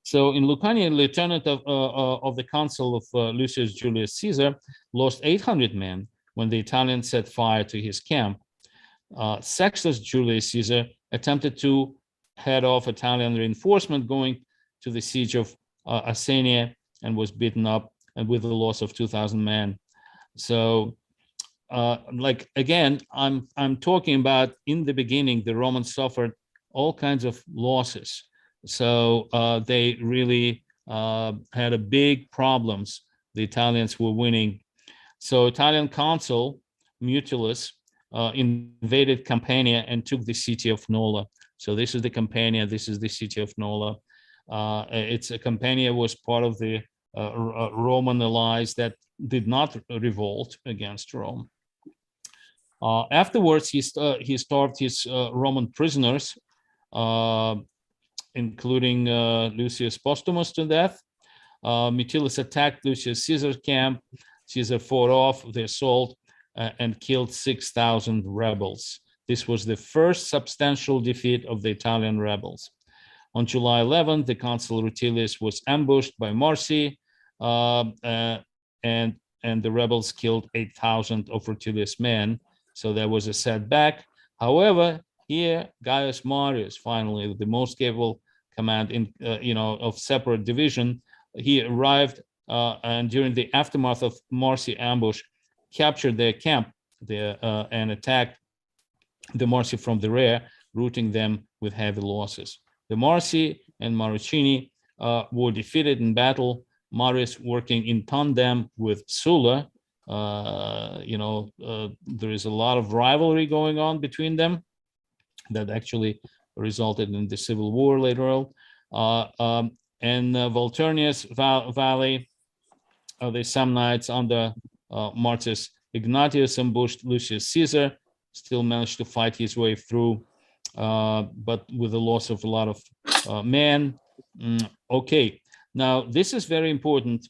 A: So in Lucania, lieutenant of the consul of Lucius Julius Caesar lost 800 men when the Italians set fire to his camp. Sextus Julius Caesar attempted to head off Italian reinforcement going to the siege of Asania and was beaten up, and with the loss of 2,000 men. So, again, I'm talking about in the beginning, the Romans suffered all kinds of losses. So they really had a big problems. The Italians were winning. So Italian consul Mutilus invaded Campania and took the city of Nola. So this is the Campania, this is the city of Nola. Campania was part of the Roman allies that did not revolt against Rome. Afterwards, he starved his Roman prisoners, including Lucius Postumus, to death. Mutilus attacked Lucius Caesar's camp. Caesar fought off the assault and killed 6,000 rebels. This was the first substantial defeat of the Italian rebels. On July 11th, the consul Rutilius was ambushed by Marsi, and the rebels killed 8,000 of Rutilius' men. So there was a setback. However, here Gaius Marius, finally the most capable command of separate division, he arrived and during the aftermath of Marsi ambush, captured their camp there and attacked the Marsi from the rear, routing them with heavy losses. The Marsi and Marrucini were defeated in battle. Marius working in tandem with Sulla. There is a lot of rivalry going on between them that actually resulted in the civil war later on. In Volturnius Valley, the Samnites under Marcus Ignatius ambushed Lucius Caesar, still managed to fight his way through, but with the loss of a lot of men. Okay, now this is very important.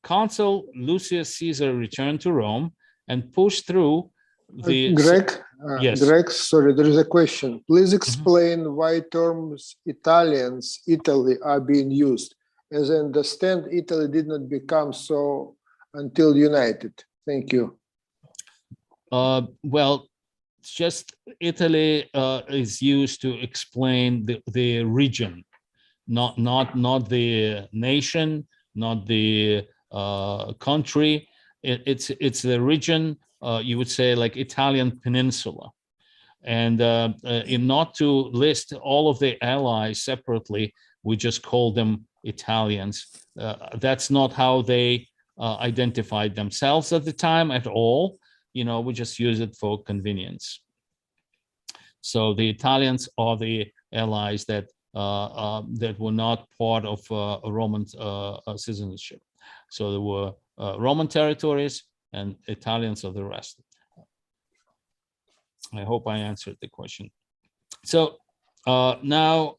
A: Consul Lucius Caesar returned to Rome and pushed through the...
B: Yes. Greg, sorry, there is a question. Please explain why terms Italy are being used. As I understand, Italy did not become so until united. Thank you.
A: Well, it's just Italy is used to explain the region, not the nation, not the country. It's the region, you would say, like Italian peninsula. And in not to list all of the allies separately, we just call them Italians. That's not how they identified themselves at the time at all. We just use it for convenience. So the Italians are the allies that were not part of a Roman citizenship. So there were Roman territories and Italians of the rest. I hope I answered the question. So now,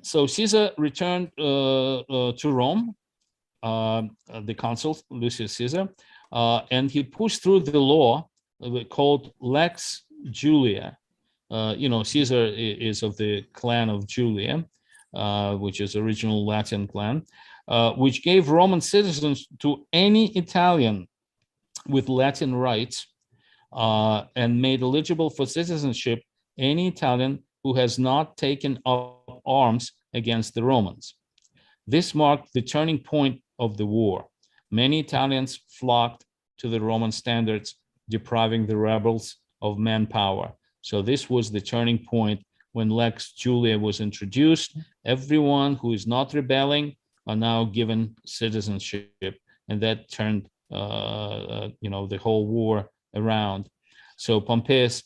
A: so Caesar returned to Rome, the consul, Lucius Caesar, and he pushed through the law called Lex Julia. Caesar is of the clan of Julia, which is original Latin clan, which gave Roman citizens to any Italian with Latin rights and made eligible for citizenship any Italian who has not taken up arms against the Romans. This marked the turning point of the war. Many Italians flocked to the Roman standards, depriving the rebels of manpower. So this was the turning point when Lex Julia was introduced. Everyone who is not rebelling are now given citizenship, and that turned the whole war around. So Pompeius,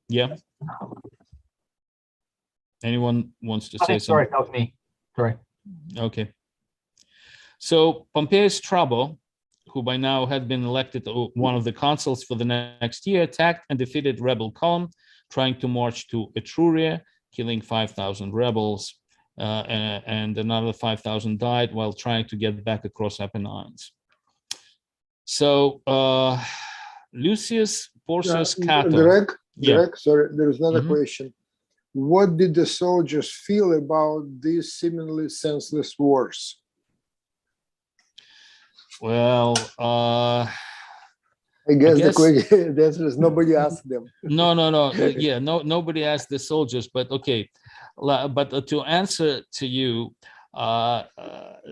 A: yeah. Anyone wants to say something?
D: Sorry, that was me. Sorry.
A: Okay. So Pompeius Strabo, who by now had been elected one of the consuls for the next year, attacked and defeated rebel column, trying to march to Etruria, killing 5,000 rebels, and another 5,000 died while trying to get back across Apennines. So Lucius Porcius Cato.
B: Greg, sorry, there is another question. What did the soldiers feel about these seemingly senseless wars?
A: Well,
B: I guess the answer is nobody asked them.
A: No. Yeah, nobody asked the soldiers, but okay. But to answer to you,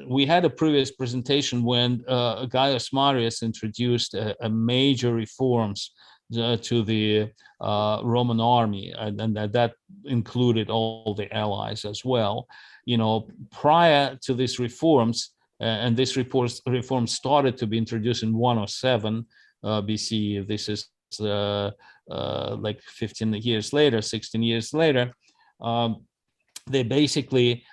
A: we had a previous presentation when Gaius Marius introduced a major reforms to the Roman army, and that included all the allies as well. Prior to these reforms, and this reform started to be introduced in 107 BCE. This is like 15 years later, 16 years later. They basically,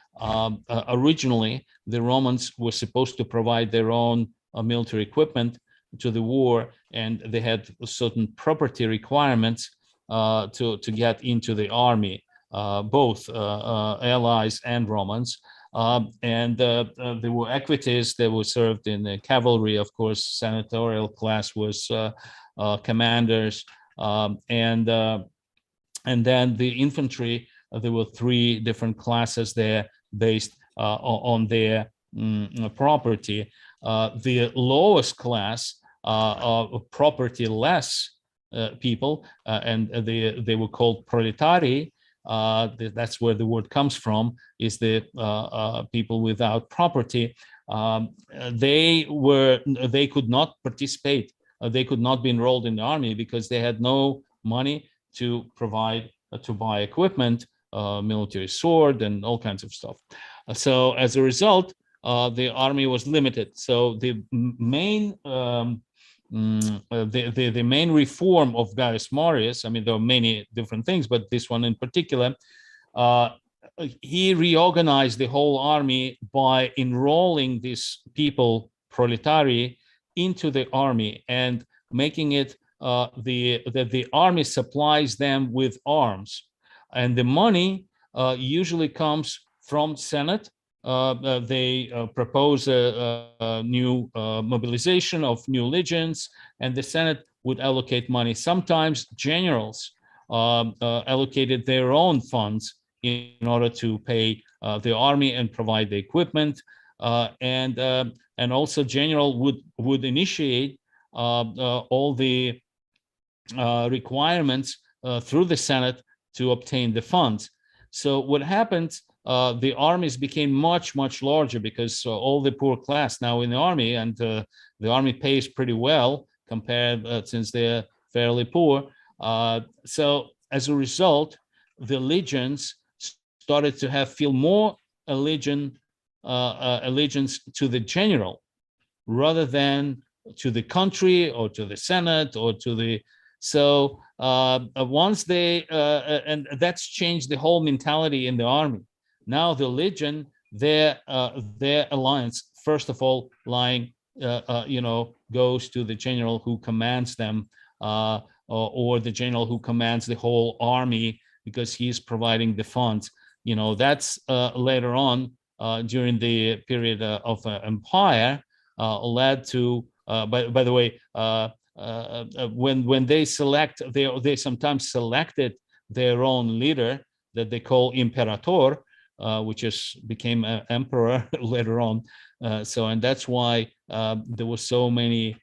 A: originally, the Romans were supposed to provide their own military equipment to the war, and they had certain property requirements to get into the army, both allies and Romans. And there were equities that were served in the cavalry, of course. Senatorial class was commanders, and then the infantry. There were 3 different classes there based on their property. The lowest class of property-less people, and they were called proletari. That's where the word comes from, is the people without property. They could not participate. They could not be enrolled in the army because they had no money to provide to buy equipment, military sword, and all kinds of stuff. So as a result, the army was limited. So the main the main reform of Gaius Marius, I mean, there are many different things, but this one in particular, he reorganized the whole army by enrolling these people, proletari, into the army and making it that the army supplies them with arms, and the money usually comes from Senate. They propose a new mobilization of new legions, and the Senate would allocate money. Sometimes generals allocated their own funds in order to pay the army and provide the equipment, and also general would initiate all the requirements through the Senate to obtain the funds. So what happens the armies became much larger because all the poor class now in the army, and the army pays pretty well compared since they're fairly poor. So as a result, the legions started to feel more allegiance to the general rather than to the country or to the Senate or to the. So once they and that's changed the whole mentality in the army. Now the legion, their alliance, first of all, goes to the general who commands them, or the general who commands the whole army, because he's providing the funds. That's later on during the period of empire led to. By the way, when they select, they sometimes selected their own leader that they call imperator, which became an emperor later on. And that's why there were so many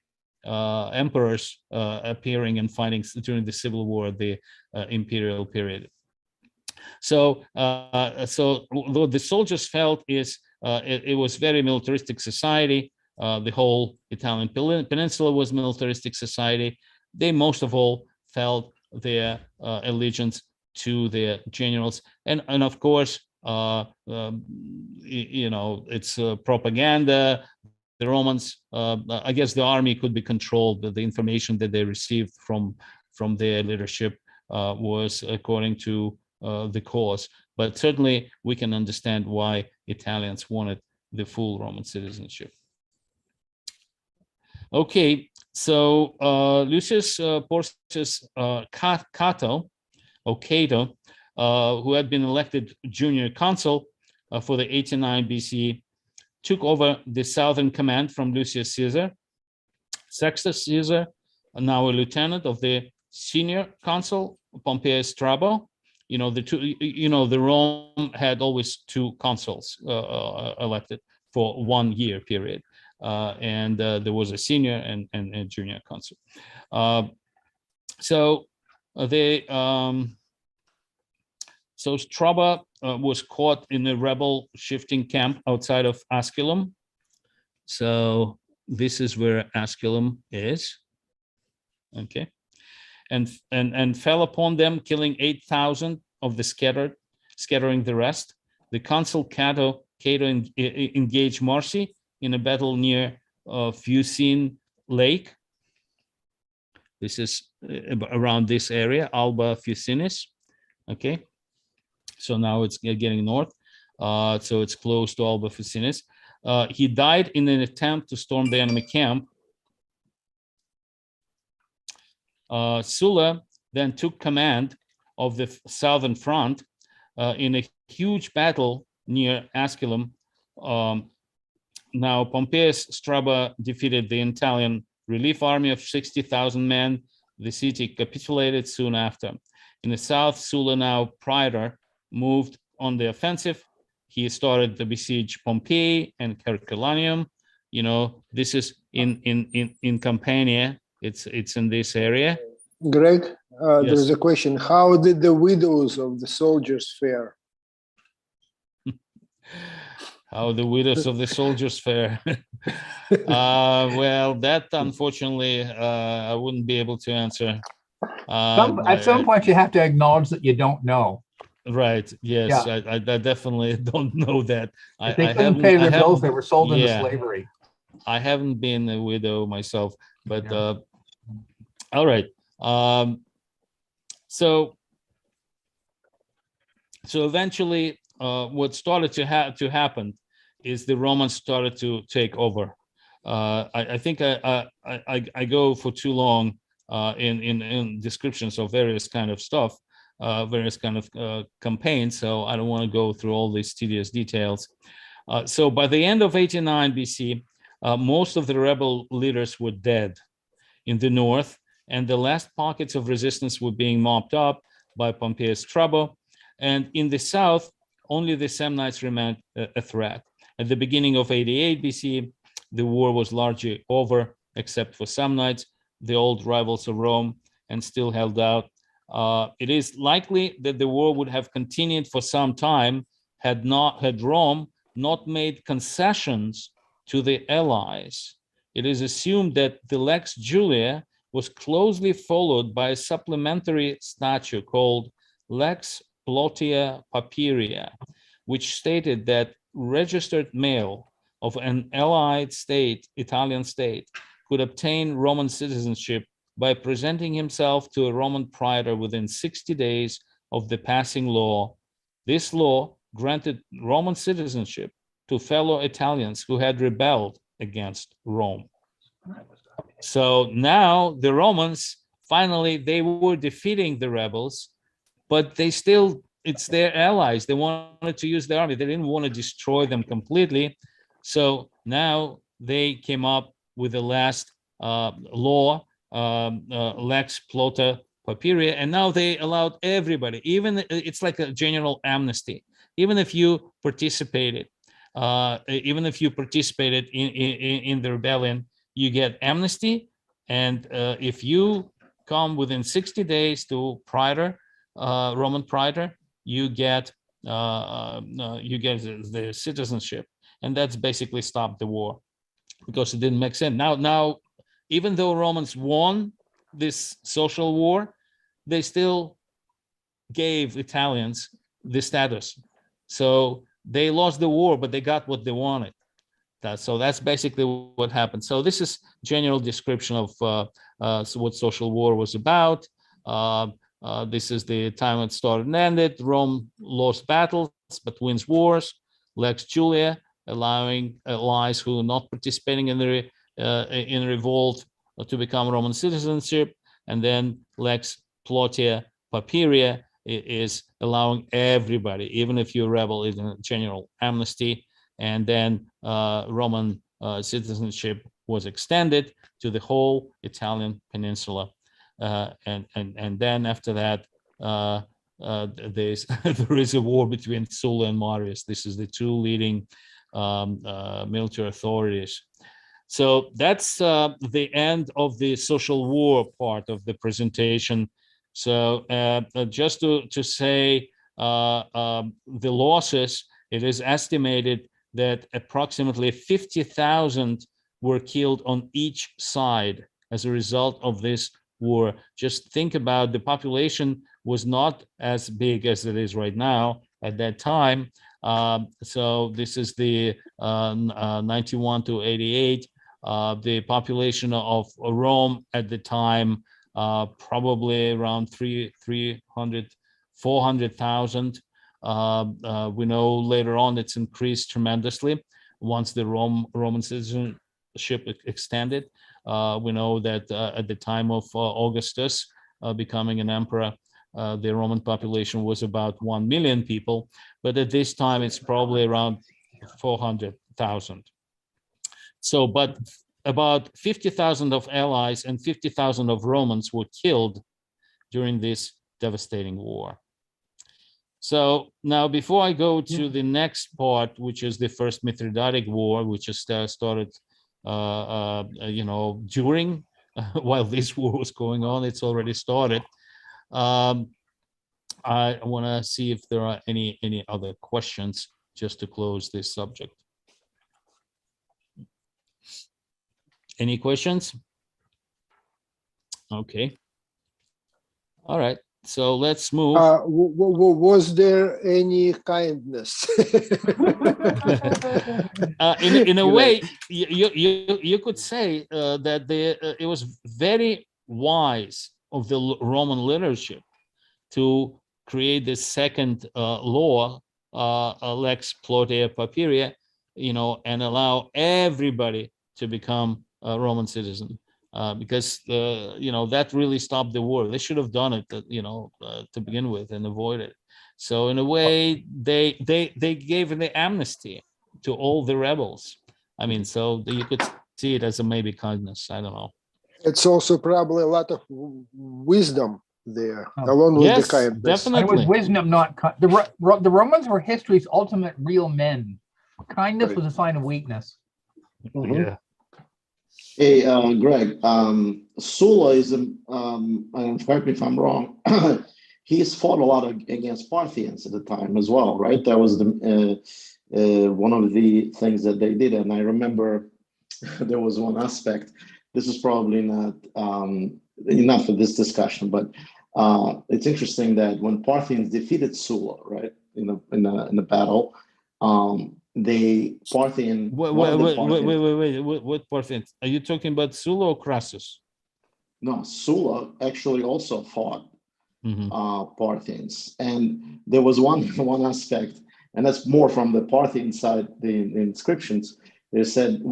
A: emperors appearing and fighting during the civil war, the imperial period. So what the soldiers felt is it was very militaristic society. The whole Italian peninsula was militaristic society. They most of all felt their allegiance to their generals, and of course, it's propaganda. The Romans, I guess, the army could be controlled, but the information that they received from their leadership was according to the cause. But certainly, we can understand why Italians wanted the full Roman citizenship. Okay, so Lucius Porcius Cato, who had been elected junior consul for the 89 BCE, took over the southern command from Lucius Caesar. Sextus Caesar, now a lieutenant of the senior consul Pompeius Strabo. The Rome had always two consuls elected for 1 year period. And there was a senior and a junior consul. So Strabo was caught in a rebel shifting camp outside of Asculum. So this is where Asculum is. Okay, and fell upon them, killing 8,000 of the scattering the rest. The consul Cato engaged Marci in a battle near Fucine Lake. This is around this area, Alba Fucinis. Okay, so now it's getting north. So it's close to Alba Fucinis. He died in an attempt to storm the enemy camp. Sulla then took command of the southern front in a huge battle near Asculum. Now, Pompeius Strabo defeated the Italian relief army of 60,000 men. The city capitulated soon after. In the south, Sulla, now praetor, moved on the offensive. He started to besiege Pompeii and Herculaneum. This is in Campania. It's in this area.
B: Greg,
A: Yes.
B: There's a question. How did the widows of the soldiers fare?
A: How the widows of the soldiers fare? Well, that unfortunately I wouldn't be able to answer.
D: At some point, you have to acknowledge that you don't know.
A: Right. Yes,
D: Yeah.
A: I definitely don't know that.
D: If they couldn't pay their bills, they were sold into
A: yeah.
D: slavery.
A: I haven't been a widow myself, but
D: Yeah.
A: all right. So eventually, what started to happen is the Romans started to take over. I think I go for too long in descriptions of various kind of stuff, various kind of campaigns. So I don't want to go through all these tedious details. So by the end of 89 BC, most of the rebel leaders were dead in the north, and the last pockets of resistance were being mopped up by Pompeius Strabo. And in the south, only the Samnites remained a threat. At the beginning of 88 BC, the war was largely over, except for Samnites, the old rivals of Rome, and still held out. It is likely that the war would have continued for some time had Rome not made concessions to the allies, it is assumed that the Lex Julia was closely followed by a supplementary statute called Lex Plotia Papiria, which stated that registered male of an allied state, Italian state, could obtain Roman citizenship by presenting himself to a Roman praetor within 60 days of the passing law. This law granted Roman citizenship to fellow Italians who had rebelled against Rome. So now the Romans, finally, they were defeating the rebels, but they still, it's their allies. They wanted to use the army. They didn't want to destroy them completely. So now they came up with the last law, Lex Plota Papiria, and now they allowed everybody, even it's like a general amnesty. Even if you participated, in the rebellion, you get amnesty, and if you come within 60 days to praetor, Roman praetor, you get the citizenship, and that's basically stopped the war because it didn't make sense. Now, even though Romans won this social war, they still gave Italians the status. So they lost the war, but they got what they wanted. So that's basically what happened. So this is general description of what social war was about. This is the time it started and ended. Rome lost battles, but wins wars. Lex Julia, allowing allies who are not participating in the in revolt to become Roman citizenship. And then Lex Plotia Papiria is allowing everybody, even if you're a rebel, in a general amnesty. And then Roman citizenship was extended to the whole Italian peninsula. And then after that, there is a war between Sulla and Marius. This is the two leading military authorities. So that's the end of the social war part of the presentation. So just to say the losses, it is estimated that approximately 50,000 were killed on each side as a result of this war. Just think about the population was not as big as it is right now at that time. So this is the 91 to 88. The population of Rome at the time, probably around 400,000. We know later on it's increased tremendously once the Roman citizenship extended. We know that at the time of Augustus becoming an emperor, the Roman population was about 1 million people, but at this time it's probably around 400,000. So, but about 50,000 of allies and 50,000 of Romans were killed during this devastating war. So now, before I go to the next part, which is the First Mithridatic War, which is started, during while this war was going on, it's already started. I want to see if there are any other questions just to close this subject. Any questions? Okay. All right. So let's move.
B: Was there any kindness?
A: In a way, you could say that it was very wise of the Roman leadership to create this second law, Lex Plotia Papiria, and allow everybody to become a Roman citizen. Because that really stopped the war. They should have done it, to begin with and avoid it. So in a way, they gave the amnesty to all the rebels. I mean, so you could see it as a maybe kindness. I don't know.
B: It's also probably a lot of wisdom there, along with the kindness.
A: Definitely.
D: It was wisdom, not the Romans were history's ultimate real men. Kindness was a sign of weakness.
B: Mm-hmm.
A: Yeah.
E: Hey, Greg, Sulla is, and correct me if I'm wrong, he's fought a lot against Parthians at the time as well, right? That was the one of the things that they did. And I remember there was one aspect. This is probably not enough for this discussion, but it's interesting that when Parthians defeated Sulla, right, in a battle, wait,
A: what Parthians? Are you talking about Sulla or Crassus?
E: No, Sulla actually also fought Parthians, and there was one aspect, and that's more from the Parthian side. The inscriptions, they said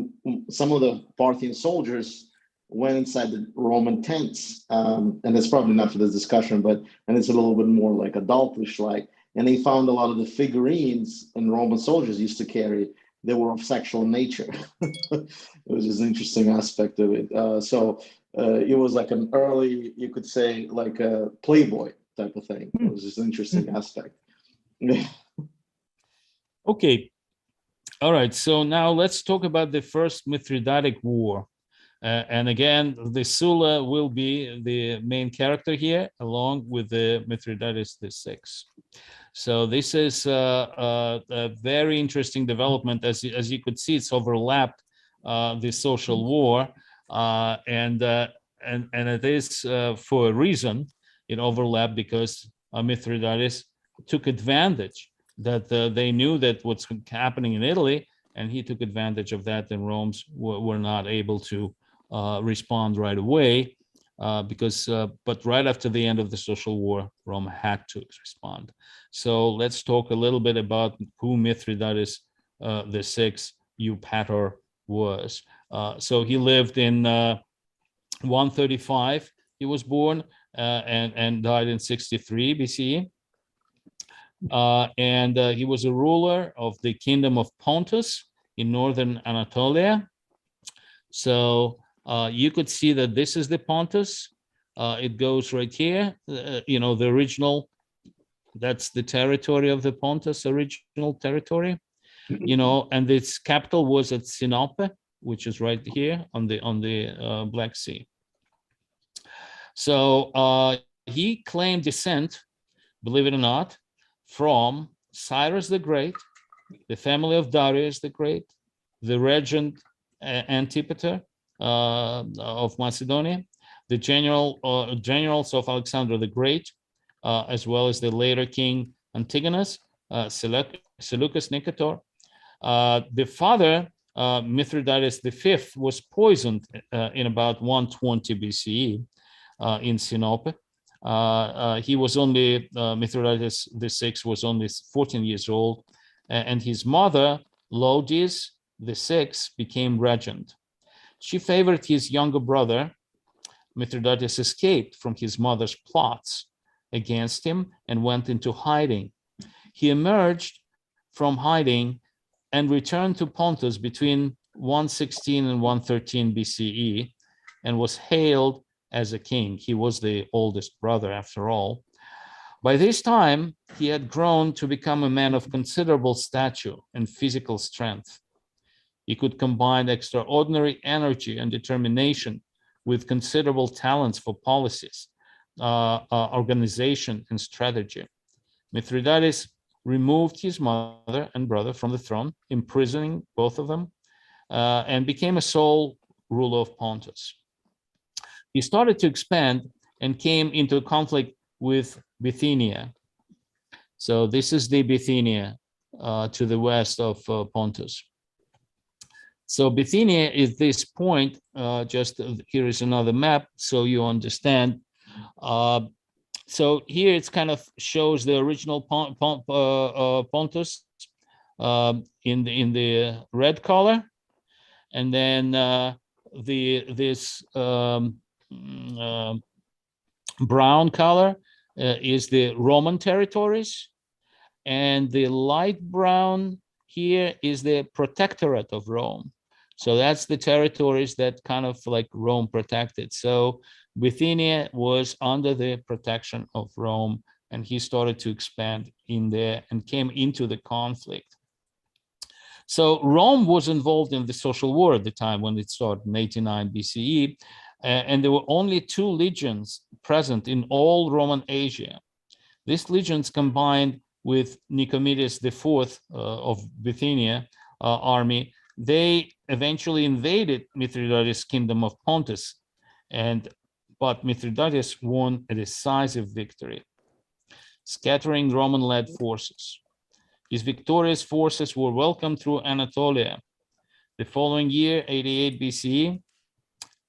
E: some of the Parthian soldiers went inside the Roman tents, and it's probably not for this discussion, and it's a little bit more like adultish like, and they found a lot of the figurines and Roman soldiers used to carry, they were of sexual nature. It was just an interesting aspect of it. It was like an early, you could say, like a Playboy type of thing. It was just an interesting aspect.
A: Okay. All right. So now let's talk about the First Mithridatic War. And again, the Sulla will be the main character here, along with the Mithridates VI. So this is a very interesting development. As you could see, it's overlapped the social war, and it is for a reason. It overlapped because Mithridates took advantage that they knew that what's happening in Italy, and he took advantage of that, and Rome's were not able to respond right away, but right after the end of the social war, Rome had to respond. So let's talk a little bit about who Mithridates VI Eupator was. So he lived in 135. He was born and died in 63 BCE. And he was a ruler of the kingdom of Pontus in northern Anatolia. So you could see that this is the Pontus. It goes right here. The original, that's the territory of the Pontus, original territory. And its capital was at Sinope, which is right here on the Black Sea. So he claimed descent, believe it or not, from Cyrus the Great, the family of Darius the Great, the regent Antipater of Macedonia, the generals of Alexander the Great, as well as the later king Antigonus, Seleucus Nicator. The father, Mithridates V, was poisoned in about 120 BCE in Sinope. He was only, Mithridates VI was only 14 years old, and his mother, Lodius VI, became regent. She favored his younger brother. Mithridates escaped from his mother's plots against him and went into hiding. He emerged from hiding and returned to Pontus between 116 and 113 BCE and was hailed as a king. He was the oldest brother, after all. By this time, he had grown to become a man of considerable stature and physical strength. He could combine extraordinary energy and determination with considerable talents for policies, organization, and strategy. Mithridates removed his mother and brother from the throne, imprisoning both of them, and became a sole ruler of Pontus. He started to expand and came into conflict with Bithynia. So this is the Bithynia to the west of Pontus. So Bithynia is this point, just here is another map so you understand. So here it's kind of shows the original Pontus in the red color, and then this brown color is the Roman territories, and the light brown here is the protectorate of Rome. So that's the territories that kind of like Rome protected. So Bithynia was under the protection of Rome, and he started to expand in there and came into the conflict. So Rome was involved in the social war at the time when it started in 89 BCE, and there were only 2 legions present in all Roman Asia. These legions combined with Nicomedes IV of Bithynia army, they eventually invaded Mithridates' kingdom of Pontus, but Mithridates won a decisive victory, scattering Roman-led forces. His victorious forces were welcomed through Anatolia. The following year, 88 BCE,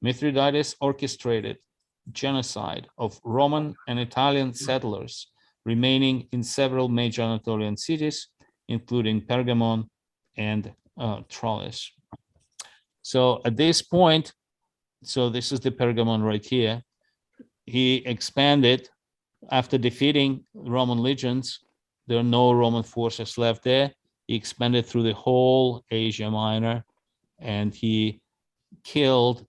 A: Mithridates orchestrated genocide of Roman and Italian settlers remaining in several major Anatolian cities, including Pergamon and Tralles. So at this point, so this is the Pergamon right here, he expanded after defeating Roman legions. There are no Roman forces left there. He expanded through the whole Asia Minor, and he killed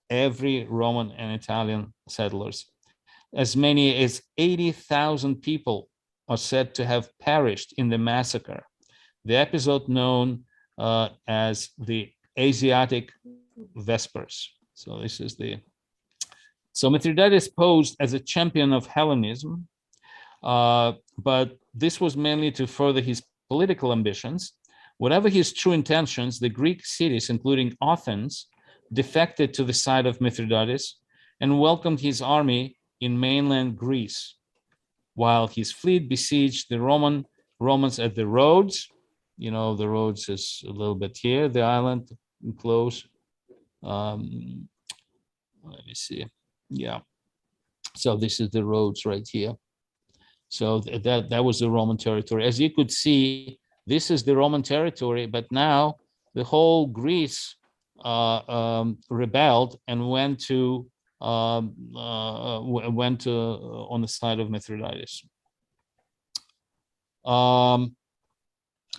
A: every Roman and Italian settlers. As many as 80,000 people are said to have perished in the massacre, the episode known as the Asiatic Vespers. So this is so Mithridates posed as a champion of Hellenism, but this was mainly to further his political ambitions. Whatever his true intentions, the Greek cities, including Athens, defected to the side of Mithridates and welcomed his army in mainland Greece, while his fleet besieged the Romans at the Rhodes. You know, the Rhodes is a little bit here, the island close. Let me see. Yeah. So this is the Rhodes right here. So that was the Roman territory. As you could see, this is the Roman territory, but now the whole Greece rebelled and went on the side of Mithridates.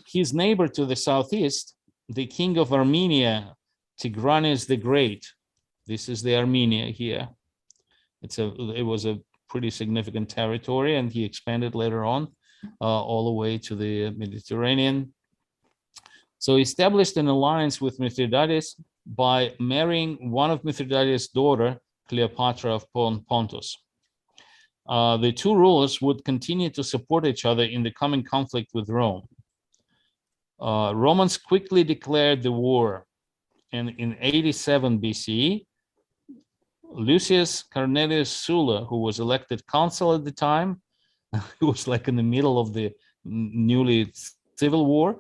A: His neighbor to the southeast, the king of Armenia, Tigranes the Great. This is the Armenia here. It was a pretty significant territory, and he expanded later on all the way to the Mediterranean. So he established an alliance with Mithridates by marrying one of Mithridates' daughter, Cleopatra of Pontus. The two rulers would continue to support each other in the coming conflict with Rome. Romans quickly declared the war, and in 87 BCE, Lucius Cornelius Sulla, who was elected consul at the time, he was like in the middle of the newly civil war.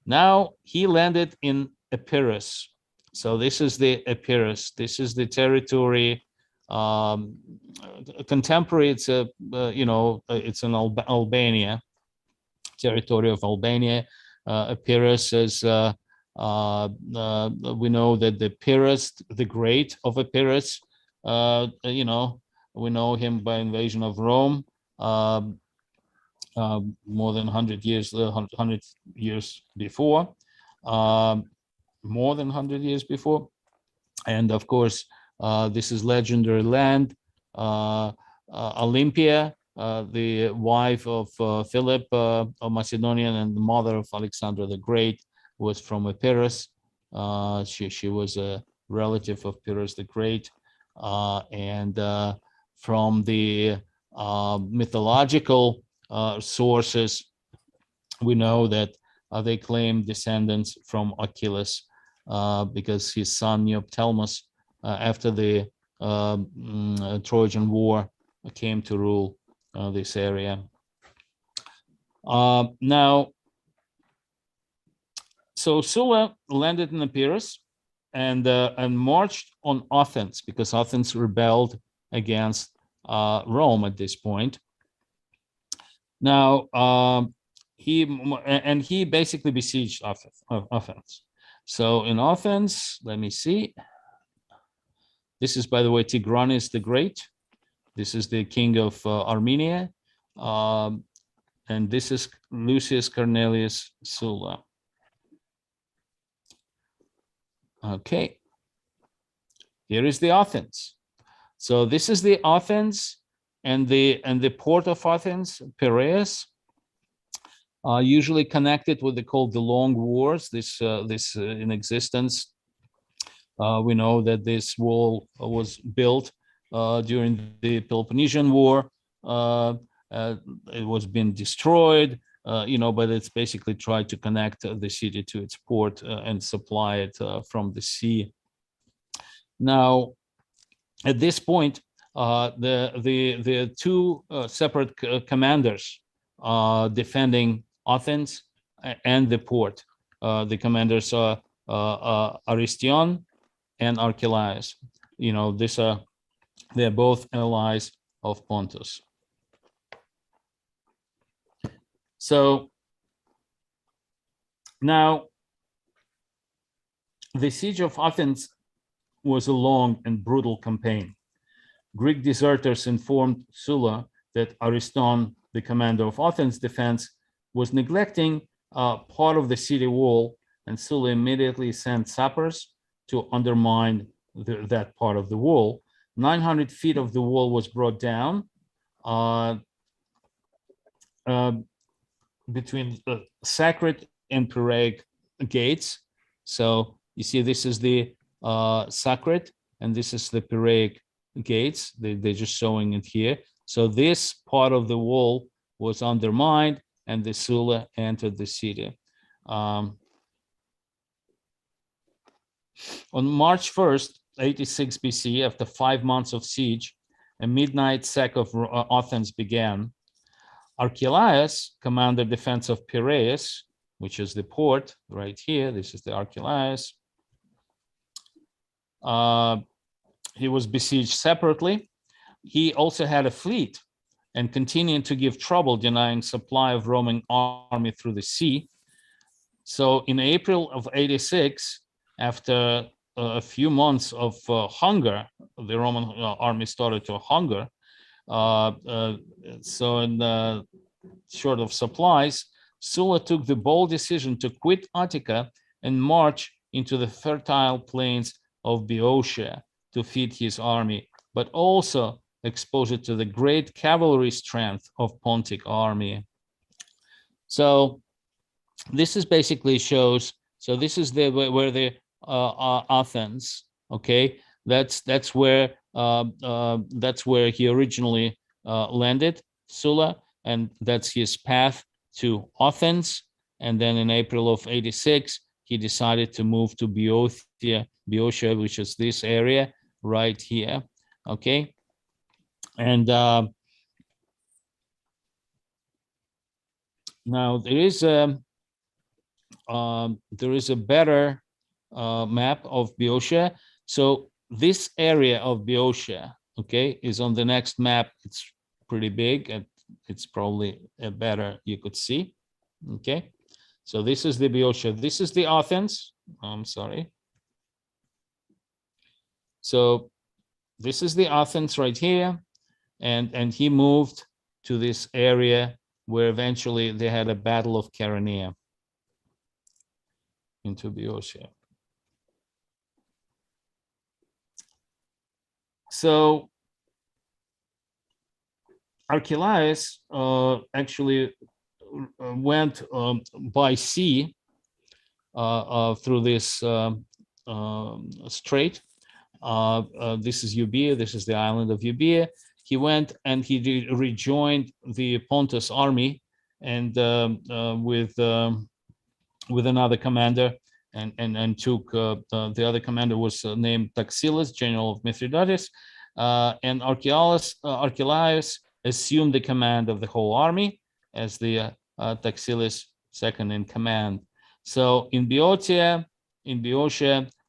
A: Now he landed in Epirus. So this is the Epirus. This is the territory. Contemporary, it's it's an Albania, territory of Albania. Epirus is. We know that the Pyrrhus, the Great of Epirus, we know him by invasion of Rome more than 100 years before, more than 100 years before. And of course, this is legendary land. Olympia, the wife of Philip of Macedonian and the mother of Alexander the Great, was from Epirus. She was a relative of Pyrrhus the Great, and from the mythological sources, we know that they claim descendants from Achilles, because his son Neoptolemus, after the Trojan War, came to rule this area. So Sulla landed in Epirus and marched on Athens, because Athens rebelled against Rome at this point. Now he basically besieged Athens. So in Athens, let me see. This is, by the way, Tigranes the Great. This is the king of Armenia, and this is Lucius Cornelius Sulla. Okay, here is the Athens. So this is the Athens, and the port of Athens, Piraeus, usually connected with called the Long Wars. This in existence. We know that this wall was built during the Peloponnesian War, It was being destroyed, but it's basically tried to connect the city to its port and supply it from the sea. Now, at this point, the two separate commanders defending Athens and the port. The commanders are Aristion and Archelaus. They're both allies of Pontus. So now the siege of Athens was a long and brutal campaign. Greek deserters informed Sulla that Ariston, the commander of Athens' defense, was neglecting part of the city wall, and Sulla immediately sent sappers to undermine that part of the wall. 900 feet of the wall was brought down between the Sacred and Pyrrhic gates. So you see, this is the Sacred, and this is the Pyrrhic gates. They're just showing it here. So this part of the wall was undermined, and the Sulla entered the city. On March 1st, 86 BCE, after 5 months of siege, a midnight sack of Athens began. Archelaus, commander defense of Piraeus, which is the port right here. This is the Archelaus. He was besieged separately. He also had a fleet and continued to give trouble, denying supply of Roman army through the sea. So in April of 86, after a few months of hunger, the Roman army started to hunger. So in short of supplies, Sulla took the bold decision to quit Attica and march into the fertile plains of Boeotia to feed his army, but also expose it to the great cavalry strength of Pontic army. So this is basically shows. So this is where the Athens. Okay, that's where he originally landed, Sulla, and that's his path to Athens. And then in April of 86, he decided to move to Boeotia, which is this area right here. Okay, and now there is a better map of Boeotia. So this area of Boeotia, okay, is on the next map. It's pretty big, and it's probably better you could see. Okay, so this is the Boeotia. This is the Athens. I'm sorry. So this is the Athens right here, and he moved to this area where eventually they had a battle of Chaeronea into Boeotia. So Archelaus actually went by sea through this strait. This is Euboea. This is the island of Euboea. He went and he rejoined the Pontus army, and with another commander, and took the other commander was named Taxiles, general of Mithridates, and Archelaus assumed the command of the whole army as the Taxiles second in command. So in Boeotia,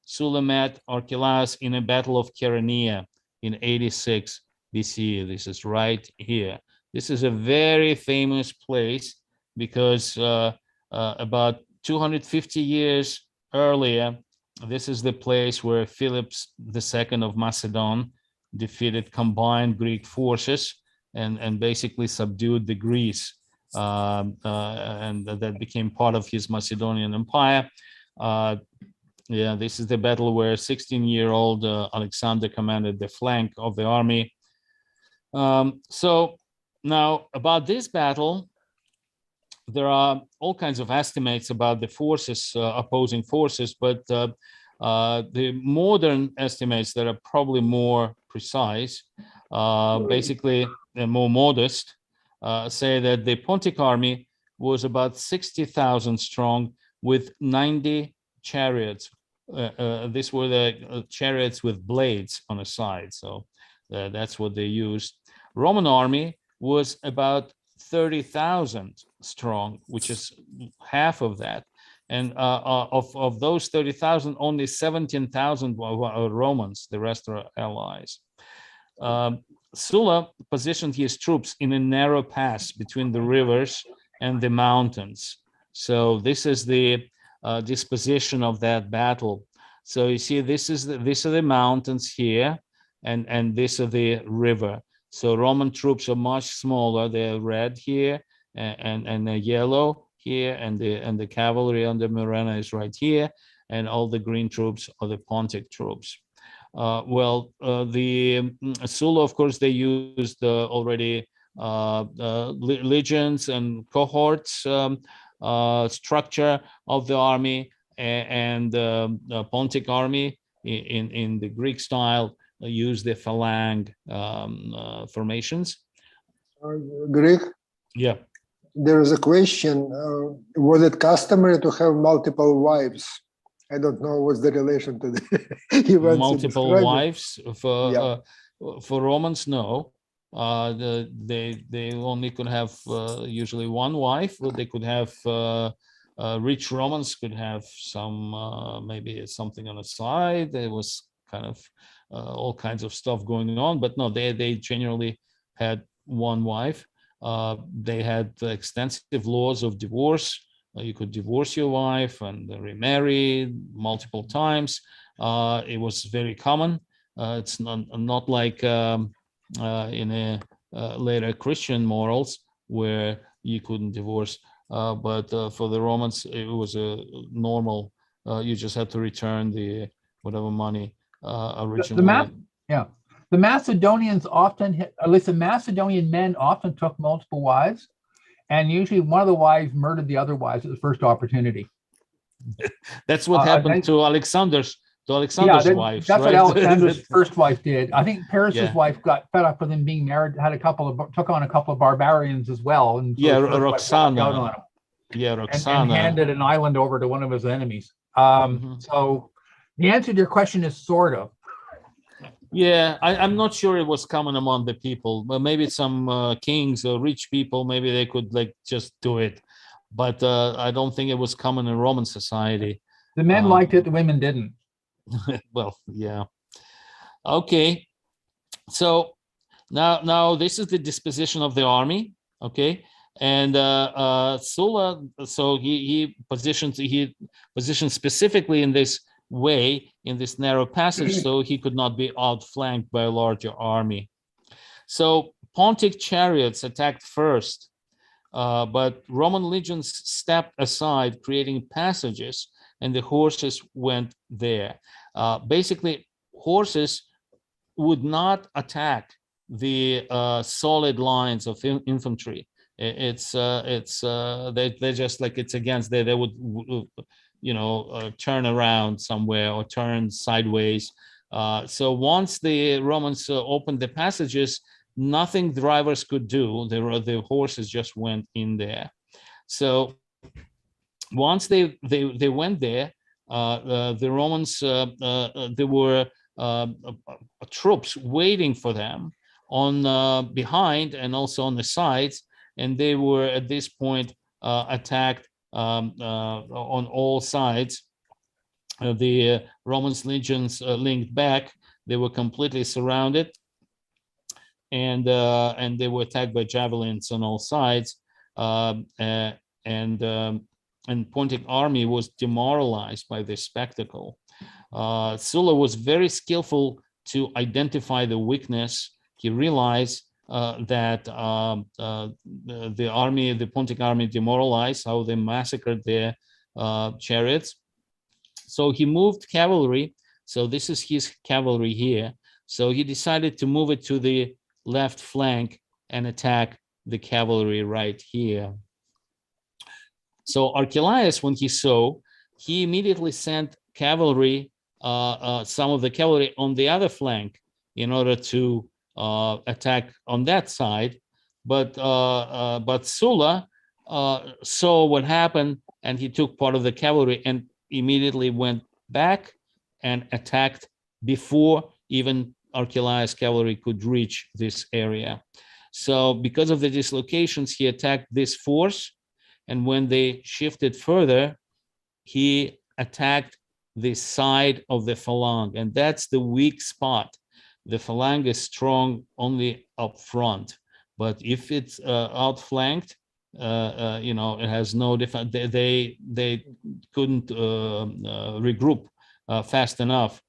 A: Sulla met Archelaus in a battle of Chaeronea in 86 BCE. This is right here. This is a very famous place because about 250 years earlier, this is the place where Philip II of Macedon defeated combined Greek forces and basically subdued the Greece, and that became part of his Macedonian empire. Yeah, this is the battle where 16-year-old Alexander commanded the flank of the army. So now about this battle, there are all kinds of estimates about the forces, opposing forces, but the modern estimates that are probably more precise basically more modest, say that the Pontic army was about 60,000 strong with 90 chariots. These were the chariots with blades on the side, so that's what they used. Roman army was about 30,000 strong, which is half of that. And of those 30,000, only 17,000 were Romans, the rest are allies. Sulla positioned his troops in a narrow pass between the rivers and the mountains. So this is the disposition of that battle. So you see, these are the mountains here, and this is the river. So Roman troops are much smaller. They're red here, and they're yellow here, and the cavalry under Murena is right here, and all the green troops are the Pontic troops. The Sulla, of course, they used already legions and cohorts structure of the army, and Pontic army in the Greek style use the phalanx formations.
B: Greek?
A: Yeah.
B: There is a question. Was it customary to have multiple wives? I don't know what's the relation to the events.
A: Multiple wives for Romans, no. They only could have usually one wife. Well, they could have rich Romans could have some maybe something on the side. There was kind of all kinds of stuff going on, but no, they generally had one wife. They had extensive laws of divorce. You could divorce your wife and remarry multiple times. It was very common. It's not like in a later Christian morals where you couldn't divorce. But for the Romans, it was a normal. You just had to return the whatever money originally.
D: The Macedonians often, at least the Macedonian men often took multiple wives, and usually one of the wives murdered the other wives at the first opportunity.
A: That's what happened to Alexander's wife.
D: That's right? What Alexander's first wife did. I think Paris's wife got fed up with him being married, took on a couple of barbarians as well. And so
A: Roxana. Roxana.
D: And handed an island over to one of his enemies. So the answer to your question is sort of.
A: Yeah, I'm not sure it was common among the people, but maybe some kings or rich people, maybe they could just do it. But I don't think it was common in Roman society.
D: The men liked it, the women didn't.
A: Well, yeah. Okay. So now this is the disposition of the army. Okay. And Sulla, so he positioned specifically in this way, in this narrow passage, so he could not be outflanked by a larger army. So Pontic chariots attacked first, but Roman legions stepped aside, creating passages, and the horses went there. Basically, horses would not attack the solid lines of infantry. They're just like it's against. They would turn around somewhere or turn sideways. So once the Romans opened the passages, nothing drivers could do. The horses just went in there. So once they went there, the Romans, there were troops waiting for them on behind and also on the sides, and they were at this point attacked on all sides. The Romans legions linked back. They were completely surrounded, and they were attacked by javelins on all sides. And Pontic army was demoralized by this spectacle. Sulla was very skillful to identify the weakness. He realized that the Pontic army demoralized, how they massacred their chariots. So he moved cavalry. So this is his cavalry here. So he decided to move it to the left flank and attack the cavalry right here. So Archelaus, when he saw, he immediately sent cavalry, some of the cavalry on the other flank in order to attack on that side, but Sulla saw what happened, and he took part of the cavalry and immediately went back and attacked before even Archelaus' cavalry could reach this area. So because of the dislocations, he attacked this force, and when they shifted further, he attacked the side of the phalanx, and that's the weak spot. The phalanx is strong only up front, but if it's outflanked, it has no different. They couldn't regroup fast enough.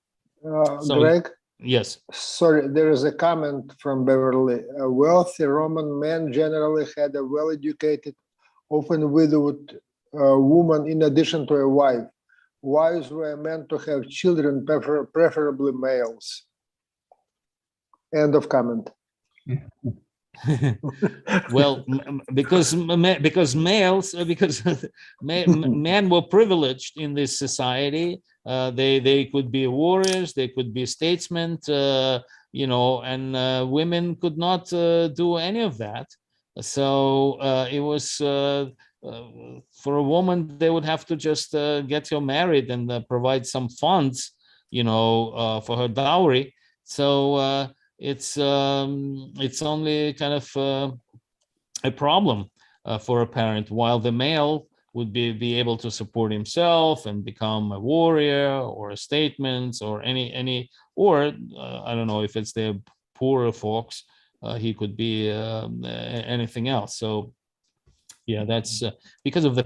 B: Greg?
A: Yes.
B: Sorry, there is a comment from Beverly. Wealthy Roman men generally had a well-educated, often widowed woman in addition to a wife. Wives were meant to have children, preferably males. End of comment.
A: Well, because men were privileged in this society. They could be warriors, they could be statesmen, and women could not do any of that. So it was for a woman, they would have to just get her married and provide some funds, for her dowry. So it's only kind of a problem for a parent, while the male would be able to support himself and become a warrior or a statesman or I don't know if it's the poorer folks, he could be anything else. So yeah, that's because of the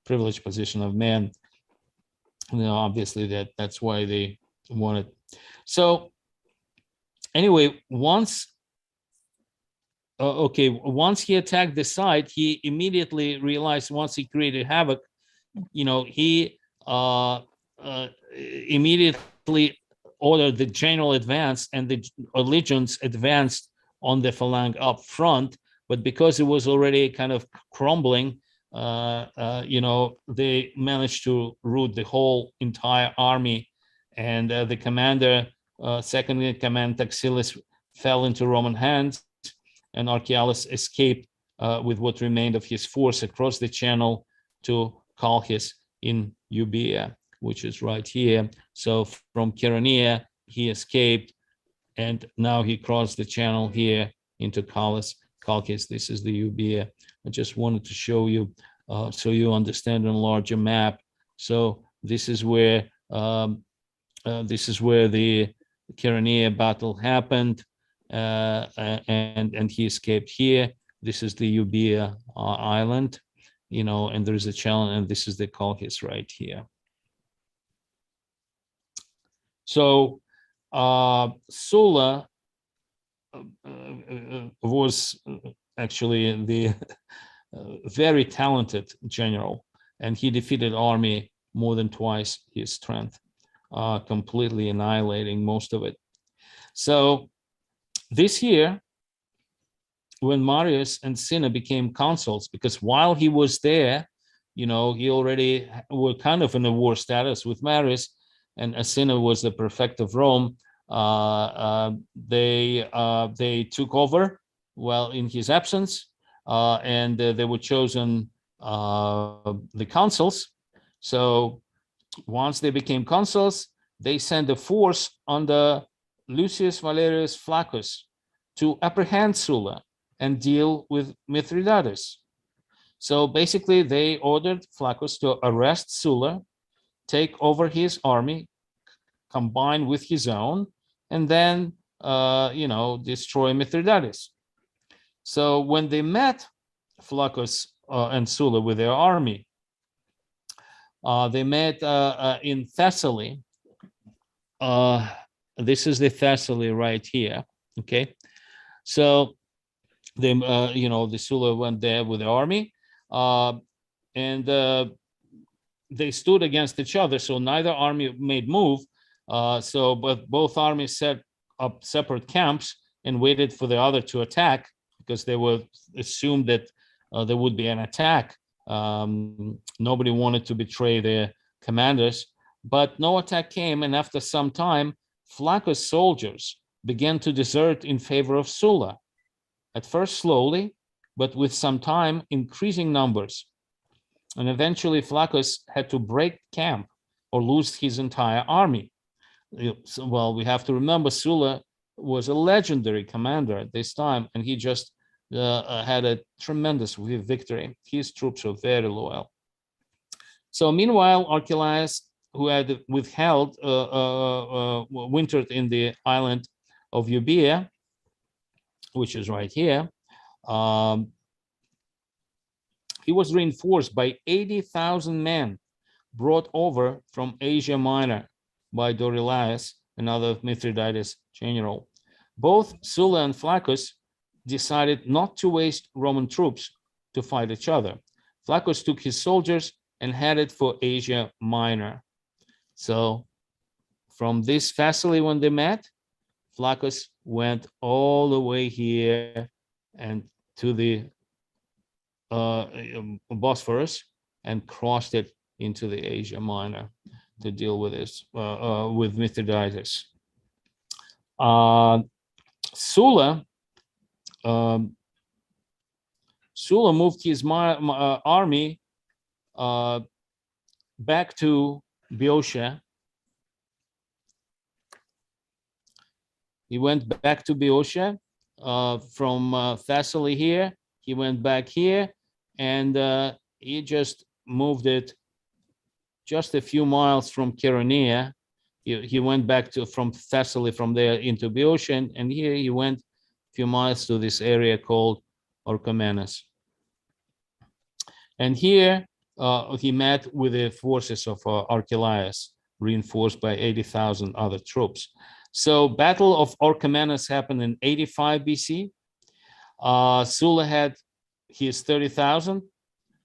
A: privileged position of men. Obviously that's why they wanted. So anyway, once he attacked the side, he immediately realized, once he created havoc, he immediately ordered the general advance, and the legions advanced on the phalanx up front. But because it was already kind of crumbling, they managed to rout the whole entire army, and the commander, second in command Taxilis, fell into Roman hands, and Archelaus escaped with what remained of his force across the channel to Chalcis in Euboea, which is right here. So from Chaeronea, he escaped, and now he crossed the channel here into Chalcis. This is the Euboea. I just wanted to show you so you understand on a larger map. So this is where the Chaeronea battle happened, and he escaped here. This is the Euboea island, and there is a channel, and this is the Chalcis right here. So Sulla was actually the very talented general, and he defeated army more than twice his strength, completely annihilating most of it. So this year, when Marius and Cinna became consuls, because while he was there, he already were kind of in a war status with Marius, and Cinna was the prefect of Rome. They took over while in his absence, and they were chosen the consuls. So once they became consuls, they sent a force under Lucius Valerius Flaccus to apprehend Sulla and deal with Mithridates. So basically, they ordered Flaccus to arrest Sulla, take over his army, combine with his own, and then destroy Mithridates. So when they met Flaccus and Sulla with their army, they met in Thessaly. This is the Thessaly right here. Okay, so the Sulla went there with the army, and they stood against each other. So neither army made move. But both armies set up separate camps and waited for the other to attack, because they were assumed that there would be an attack. Nobody wanted to betray their commanders, but no attack came. And after some time, Flaccus' soldiers began to desert in favor of Sulla, at first slowly, but with some time increasing numbers. And eventually Flaccus had to break camp or lose his entire army. Well, we have to remember Sulla was a legendary commander at this time, and he just had a tremendous victory. His troops were very loyal. So meanwhile, Archelaus, who had withheld, wintered in the island of Euboea, which is right here, he was reinforced by 80,000 men brought over from Asia Minor by Dorilaus, another Mithridates general. Both Sulla and Flaccus decided not to waste Roman troops to fight each other. Flaccus took his soldiers and headed for Asia Minor. So from this Thessaly, when they met, Flaccus went all the way here and to the Bosphorus and crossed it into the Asia Minor to deal with this, with Mithridates. Sulla moved his army back to Boeotia. He went back to Boeotia from Thessaly here. He went back here, and he just moved it just a few miles from Chaeronea. He went back from Thessaly, from there into Boeotia, and here he went a few miles to this area called Orchomenus. And here he met with the forces of Archelaus, reinforced by 80,000 other troops. So Battle of Orchomenus happened in 85 BC. Sulla had his 30,000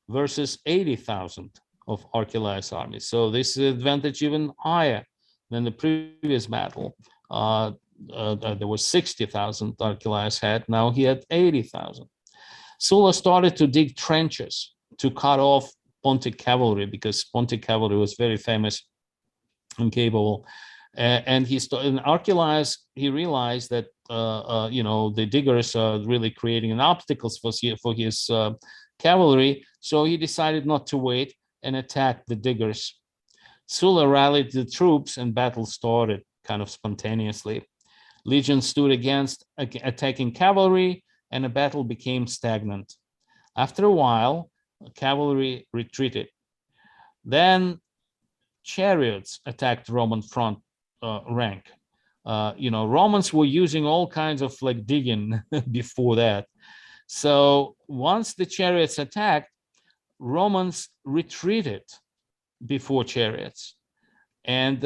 A: versus 80,000 of Archelaus' army. So this is advantage even higher than the previous battle. There was 60,000 Archelaus had, now he had 80,000. Sulla started to dig trenches to cut off Pontic cavalry, because Pontic cavalry was very famous and capable. And Archelaus, he realized that the diggers are really creating obstacles for his cavalry, so he decided not to wait and attack the diggers. Sulla rallied the troops and battle started kind of spontaneously. Legions stood against attacking cavalry, and a battle became stagnant. After a while, cavalry retreated. Then chariots attacked Roman front rank. Romans were using all kinds of digging before that. So once the chariots attacked, Romans retreated before chariots, and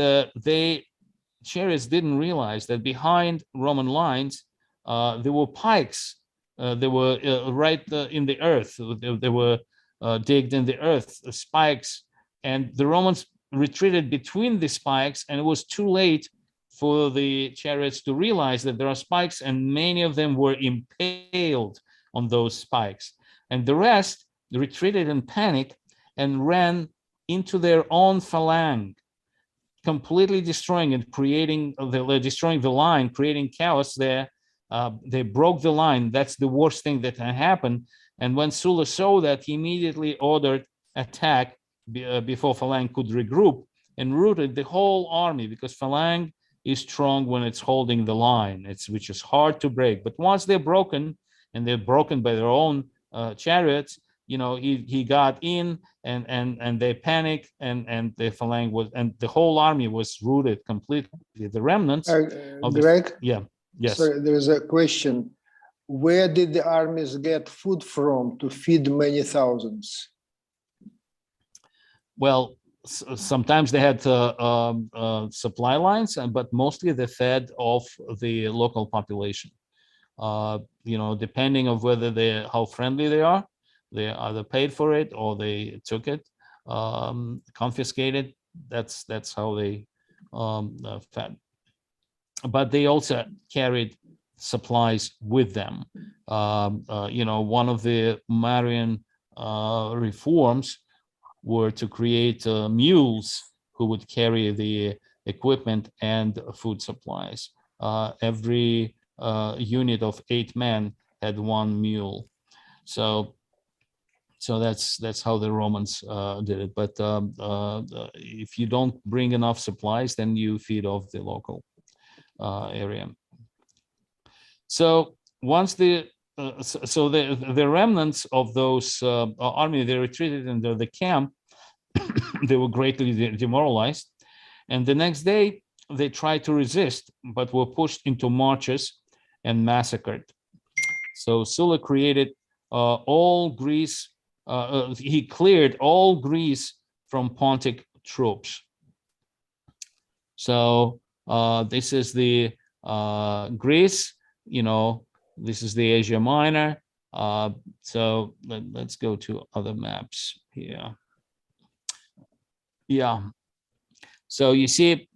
A: chariots didn't realize that behind Roman lines there were pikes. They were right in the earth. They were digged in the earth, spikes, and the Romans retreated between the spikes, and it was too late for the chariots to realize that there are spikes, and many of them were impaled on those spikes. And the rest retreated in panic and ran into their own phalanx, completely destroying it, destroying the line, creating chaos there. They broke the line. That's the worst thing that can happen. And when Sulla saw that, he immediately ordered attack before phalanx could regroup, and routed the whole army, because phalanx is strong when it's holding the line, which is hard to break. But once they're broken, and they're broken by their own chariots, he got in, and they panicked, and the phalanx and the whole army was routed completely. The remnants of
B: Greg?
A: Yes.
B: Sorry, there is a question. Where did the armies get food from to feed many thousands?
A: Well, sometimes they had supply lines, but mostly they fed off the local population. Depending on how friendly they are, they either paid for it or they took it, confiscated. That's how they fed. But they also carried supplies with them. One of the Marian reforms were to create mules who would carry the equipment and food supplies. every unit of 8 men had 1 mule. So that's how the Romans did it. But if you don't bring enough supplies, then you feed off the local area. So once the remnants of those army, they retreated into the camp. They were greatly demoralized, and the next day they tried to resist, but were pushed into marches and massacred. So Sulla created all Greece. He cleared all Greece from Pontic troops. So this is the Greece. This is the Asia Minor. So let's go to other maps here. Yeah. So you see,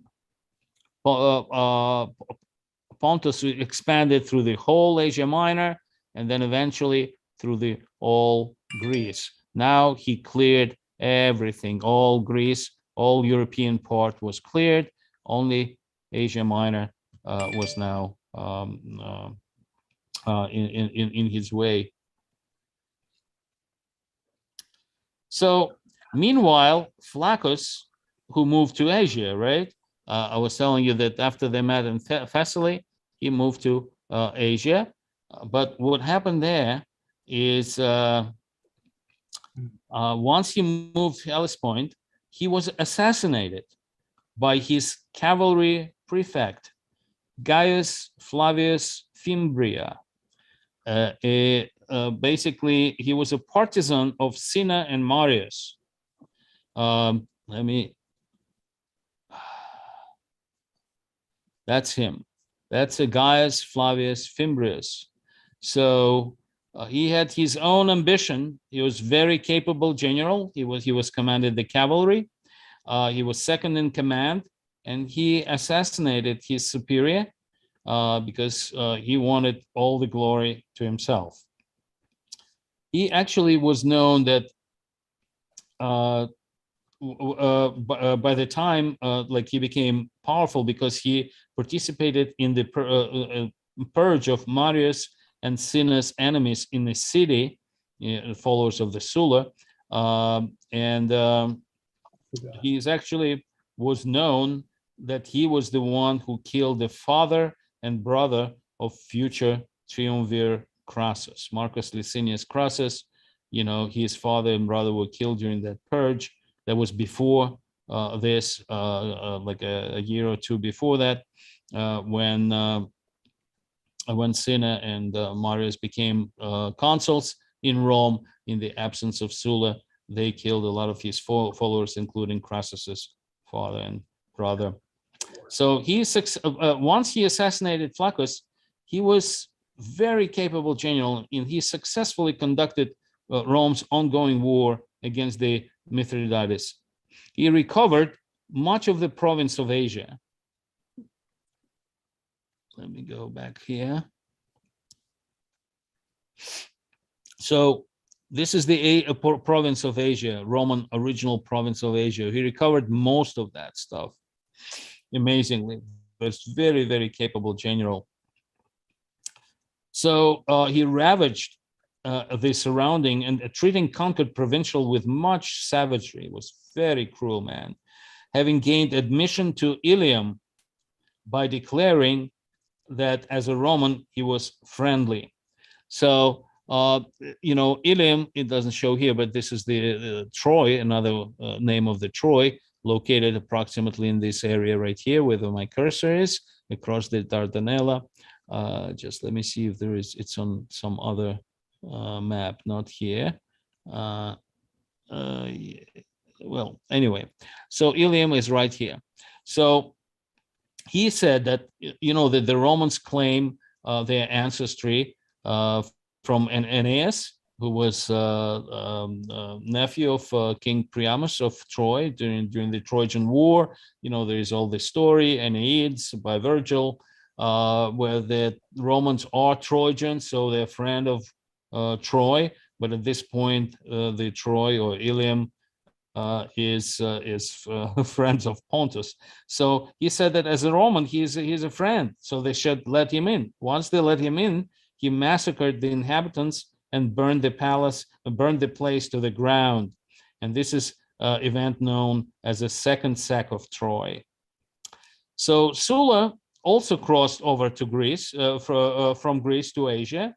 A: Pontus expanded through the whole Asia Minor, and then eventually through the all Greece. Now he cleared everything, all Greece, all European part was cleared. Only Asia Minor was now in his way. So meanwhile, Flaccus, who moved to Asia, right? I was telling you that after they met in Thessaly, he moved to Asia. But what happened there is once he moved to Hellespont, he was assassinated by his cavalry prefect, Gaius Flavius Fimbria. Basically, he was a partisan of Cinna and Marius. That's him. That's a Gaius Flavius Fimbrius. So he had his own ambition. He was very capable general. He was commanded the cavalry. He was second in command, and he assassinated his superior because he wanted all the glory to himself. He actually was known that by the time like he became powerful, because he participated in the purge of Marius and Cinna's enemies in the city, followers of the Sulla, and he actually was known that he was the one who killed the father and brother of future triumvir Crassus, Marcus Licinius Crassus. His father and brother were killed during that purge. That was before this, like a year or two before that, when Cinna and Marius became consuls in Rome in the absence of Sulla. They killed a lot of his followers, including Crassus's father and brother. So once he assassinated Flaccus, he was very capable general, and he successfully conducted Rome's ongoing war against the Mithridates. He recovered much of the province of Asia. Let me go back here. So this is the province of Asia, Roman original province of Asia. He recovered most of that stuff, amazingly. But it's very, very capable general. So he ravaged the surrounding and treating conquered provincial with much savagery. It was very cruel man, having gained admission to Ilium by declaring that as a Roman he was friendly. So Ilium, it doesn't show here, but this is the Troy, another name of the Troy, located approximately in this area right here where my cursor is, across the Dardanella. Just let me see if it's on some other map, not here. Well, anyway, so Ilium is right here. So he said that, that the Romans claim their ancestry from an Aeneas, who was nephew of King Priamus of Troy during the Trojan War. There is all this story, Aeneids by Virgil, where the Romans are Trojans, so they're a friend of Troy. But at this point, the Troy or Ilium is friends of Pontus. So he said that as a Roman, he's a friend, so they should let him in. Once they let him in, he massacred the inhabitants and burned the palace, burned the place to the ground. And this is an event known as the Second Sack of Troy. So Sulla also crossed over to Greece, from Greece to Asia.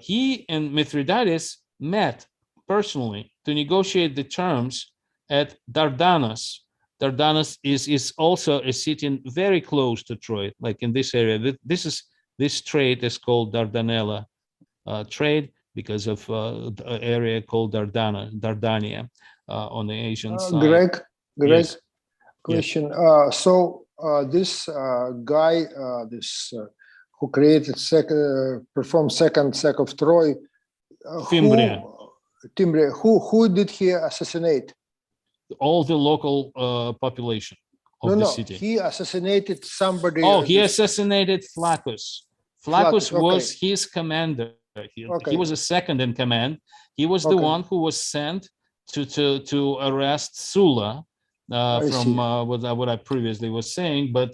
A: He and Mithridates met personally to negotiate the terms at Dardanus. Dardanus is also a city very close to Troy, like in this area. This trade is called Dardanella trade because of an area called Dardania on the Asian side.
B: Greg,
A: Yes.
B: question. So this guy, who created performed second sack of Troy,
A: Fimbria.
B: Who did he assassinate?
A: All the local population of the city.
B: He assassinated somebody.
A: Oh, he assassinated Flaccus. Flaccus was his commander. He was a second in command. He was the one who was sent to arrest Sulla from what I previously was saying, but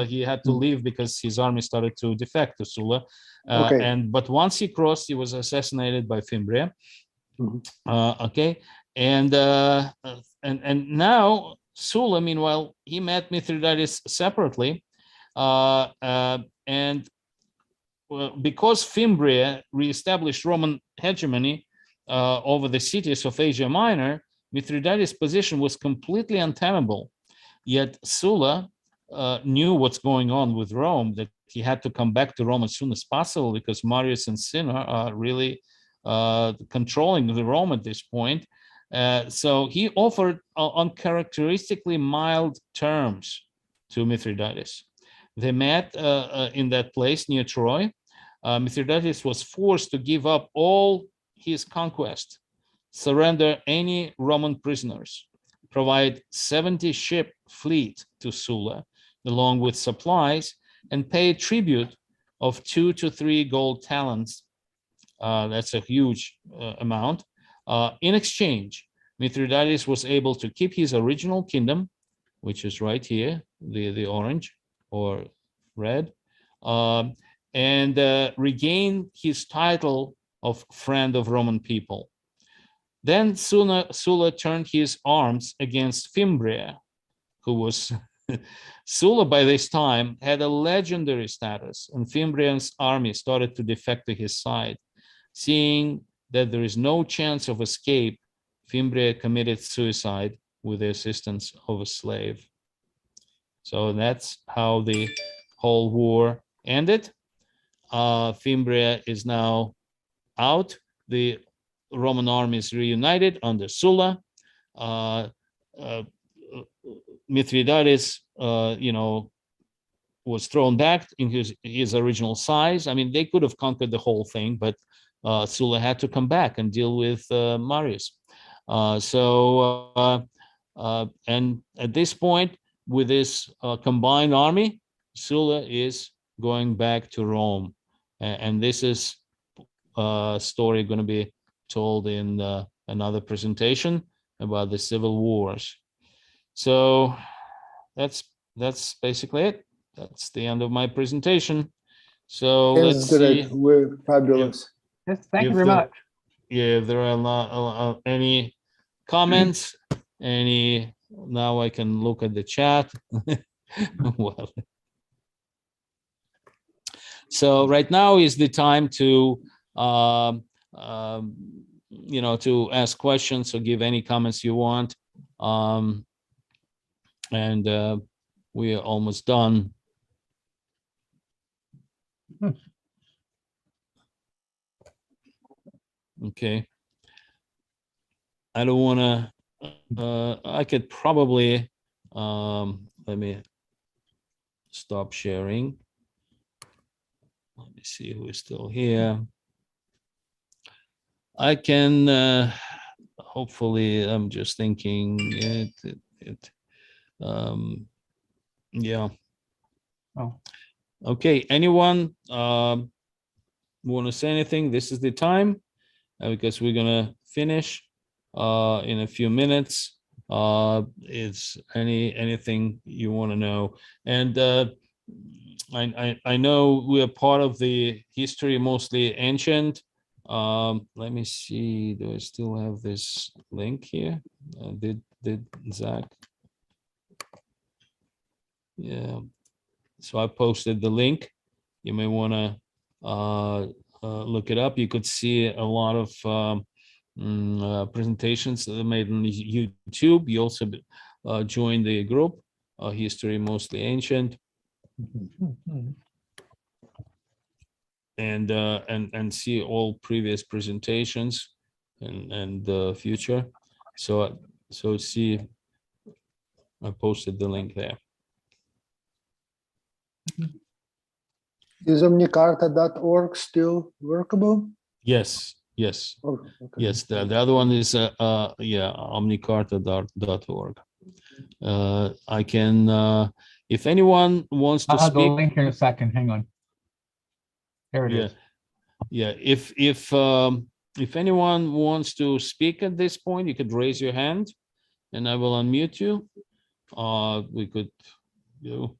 A: he had to leave because his army started to defect to Sulla. But once he crossed, he was assassinated by Fimbria. And now Sulla, meanwhile, he met Mithridates separately, and because Fimbria reestablished Roman hegemony over the cities of Asia Minor, Mithridates' position was completely untenable. Yet Sulla knew what's going on with Rome, that he had to come back to Rome as soon as possible because Marius and Cinna are really controlling the Rome at this point. So he offered uncharacteristically mild terms to Mithridates. They met in that place near Troy. Mithridates was forced to give up all his conquest, surrender any Roman prisoners, provide 70 ship fleet to Sulla, along with supplies, and pay a tribute of 2 to 3 gold talents. That's a huge amount. In exchange, Mithridates was able to keep his original kingdom, which is right here, the orange or red, and regain his title of friend of Roman people. Then Sulla turned his arms against Fimbria, who was Sulla by this time had a legendary status, and Fimbrian's army started to defect to his side. Seeing that there is no chance of escape, Fimbria committed suicide with the assistance of a slave. So that's how the whole war ended. Fimbria is now out. The Roman army is reunited under Sulla. Mithridates, was thrown back in his original size. I mean, they could have conquered the whole thing, but Sulla had to come back and deal with Marius. And at this point, with this combined army, Sulla is going back to Rome. And this is a story going to be told in another presentation about the civil wars. So that's basically it. That's the end of my presentation. So let's see.
B: We're fabulous.
D: Yes, thank you very much.
A: Yeah, if there are any comments, now I can look at the chat. Well, so right now is the time to to ask questions or give any comments you want. And we are almost done. Okay. I don't want to, I could probably, let me stop sharing. Let me see who is still here. I can, hopefully, I'm just thinking yeah.
D: Oh.
A: Okay, anyone want to say anything? This is the time because we're gonna finish in a few minutes. It's anything you want to know. And I know we are part of the history, mostly ancient. Let me see, do I still have this link here? Did Zach? Yeah, so I posted the link. You may want to look it up. You could see a lot of presentations that are made on YouTube. You also join the group, History Mostly Ancient, and see all previous presentations and the future. So see, I posted the link there.
B: Is omnicarta.org still workable?
A: Yes.
B: Oh, okay.
A: Yes, the other one is omnicarta.org. I can if anyone wants to
D: I'll have the
A: speak.
D: link here in a second. Hang on. There it is.
A: Yeah. If anyone wants to speak at this point, you could raise your hand, and I will unmute you. We could do.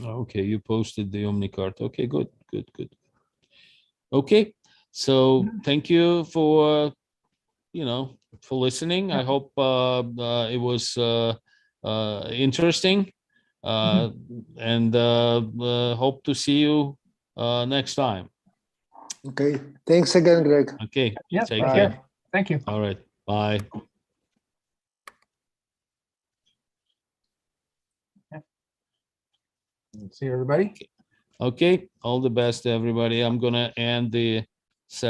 A: Okay, you posted the OmniCart. Okay, good. Okay, so thank you for for listening. I hope it was interesting, and hope to see you next time.
B: Okay. Thanks again, Greg.
A: Okay.
D: Yeah.
A: Take
D: Take
A: care.
D: care. Thank you.
A: All right. Bye.
D: See you, everybody.
A: Okay. All the best, everybody. I'm gonna end the session.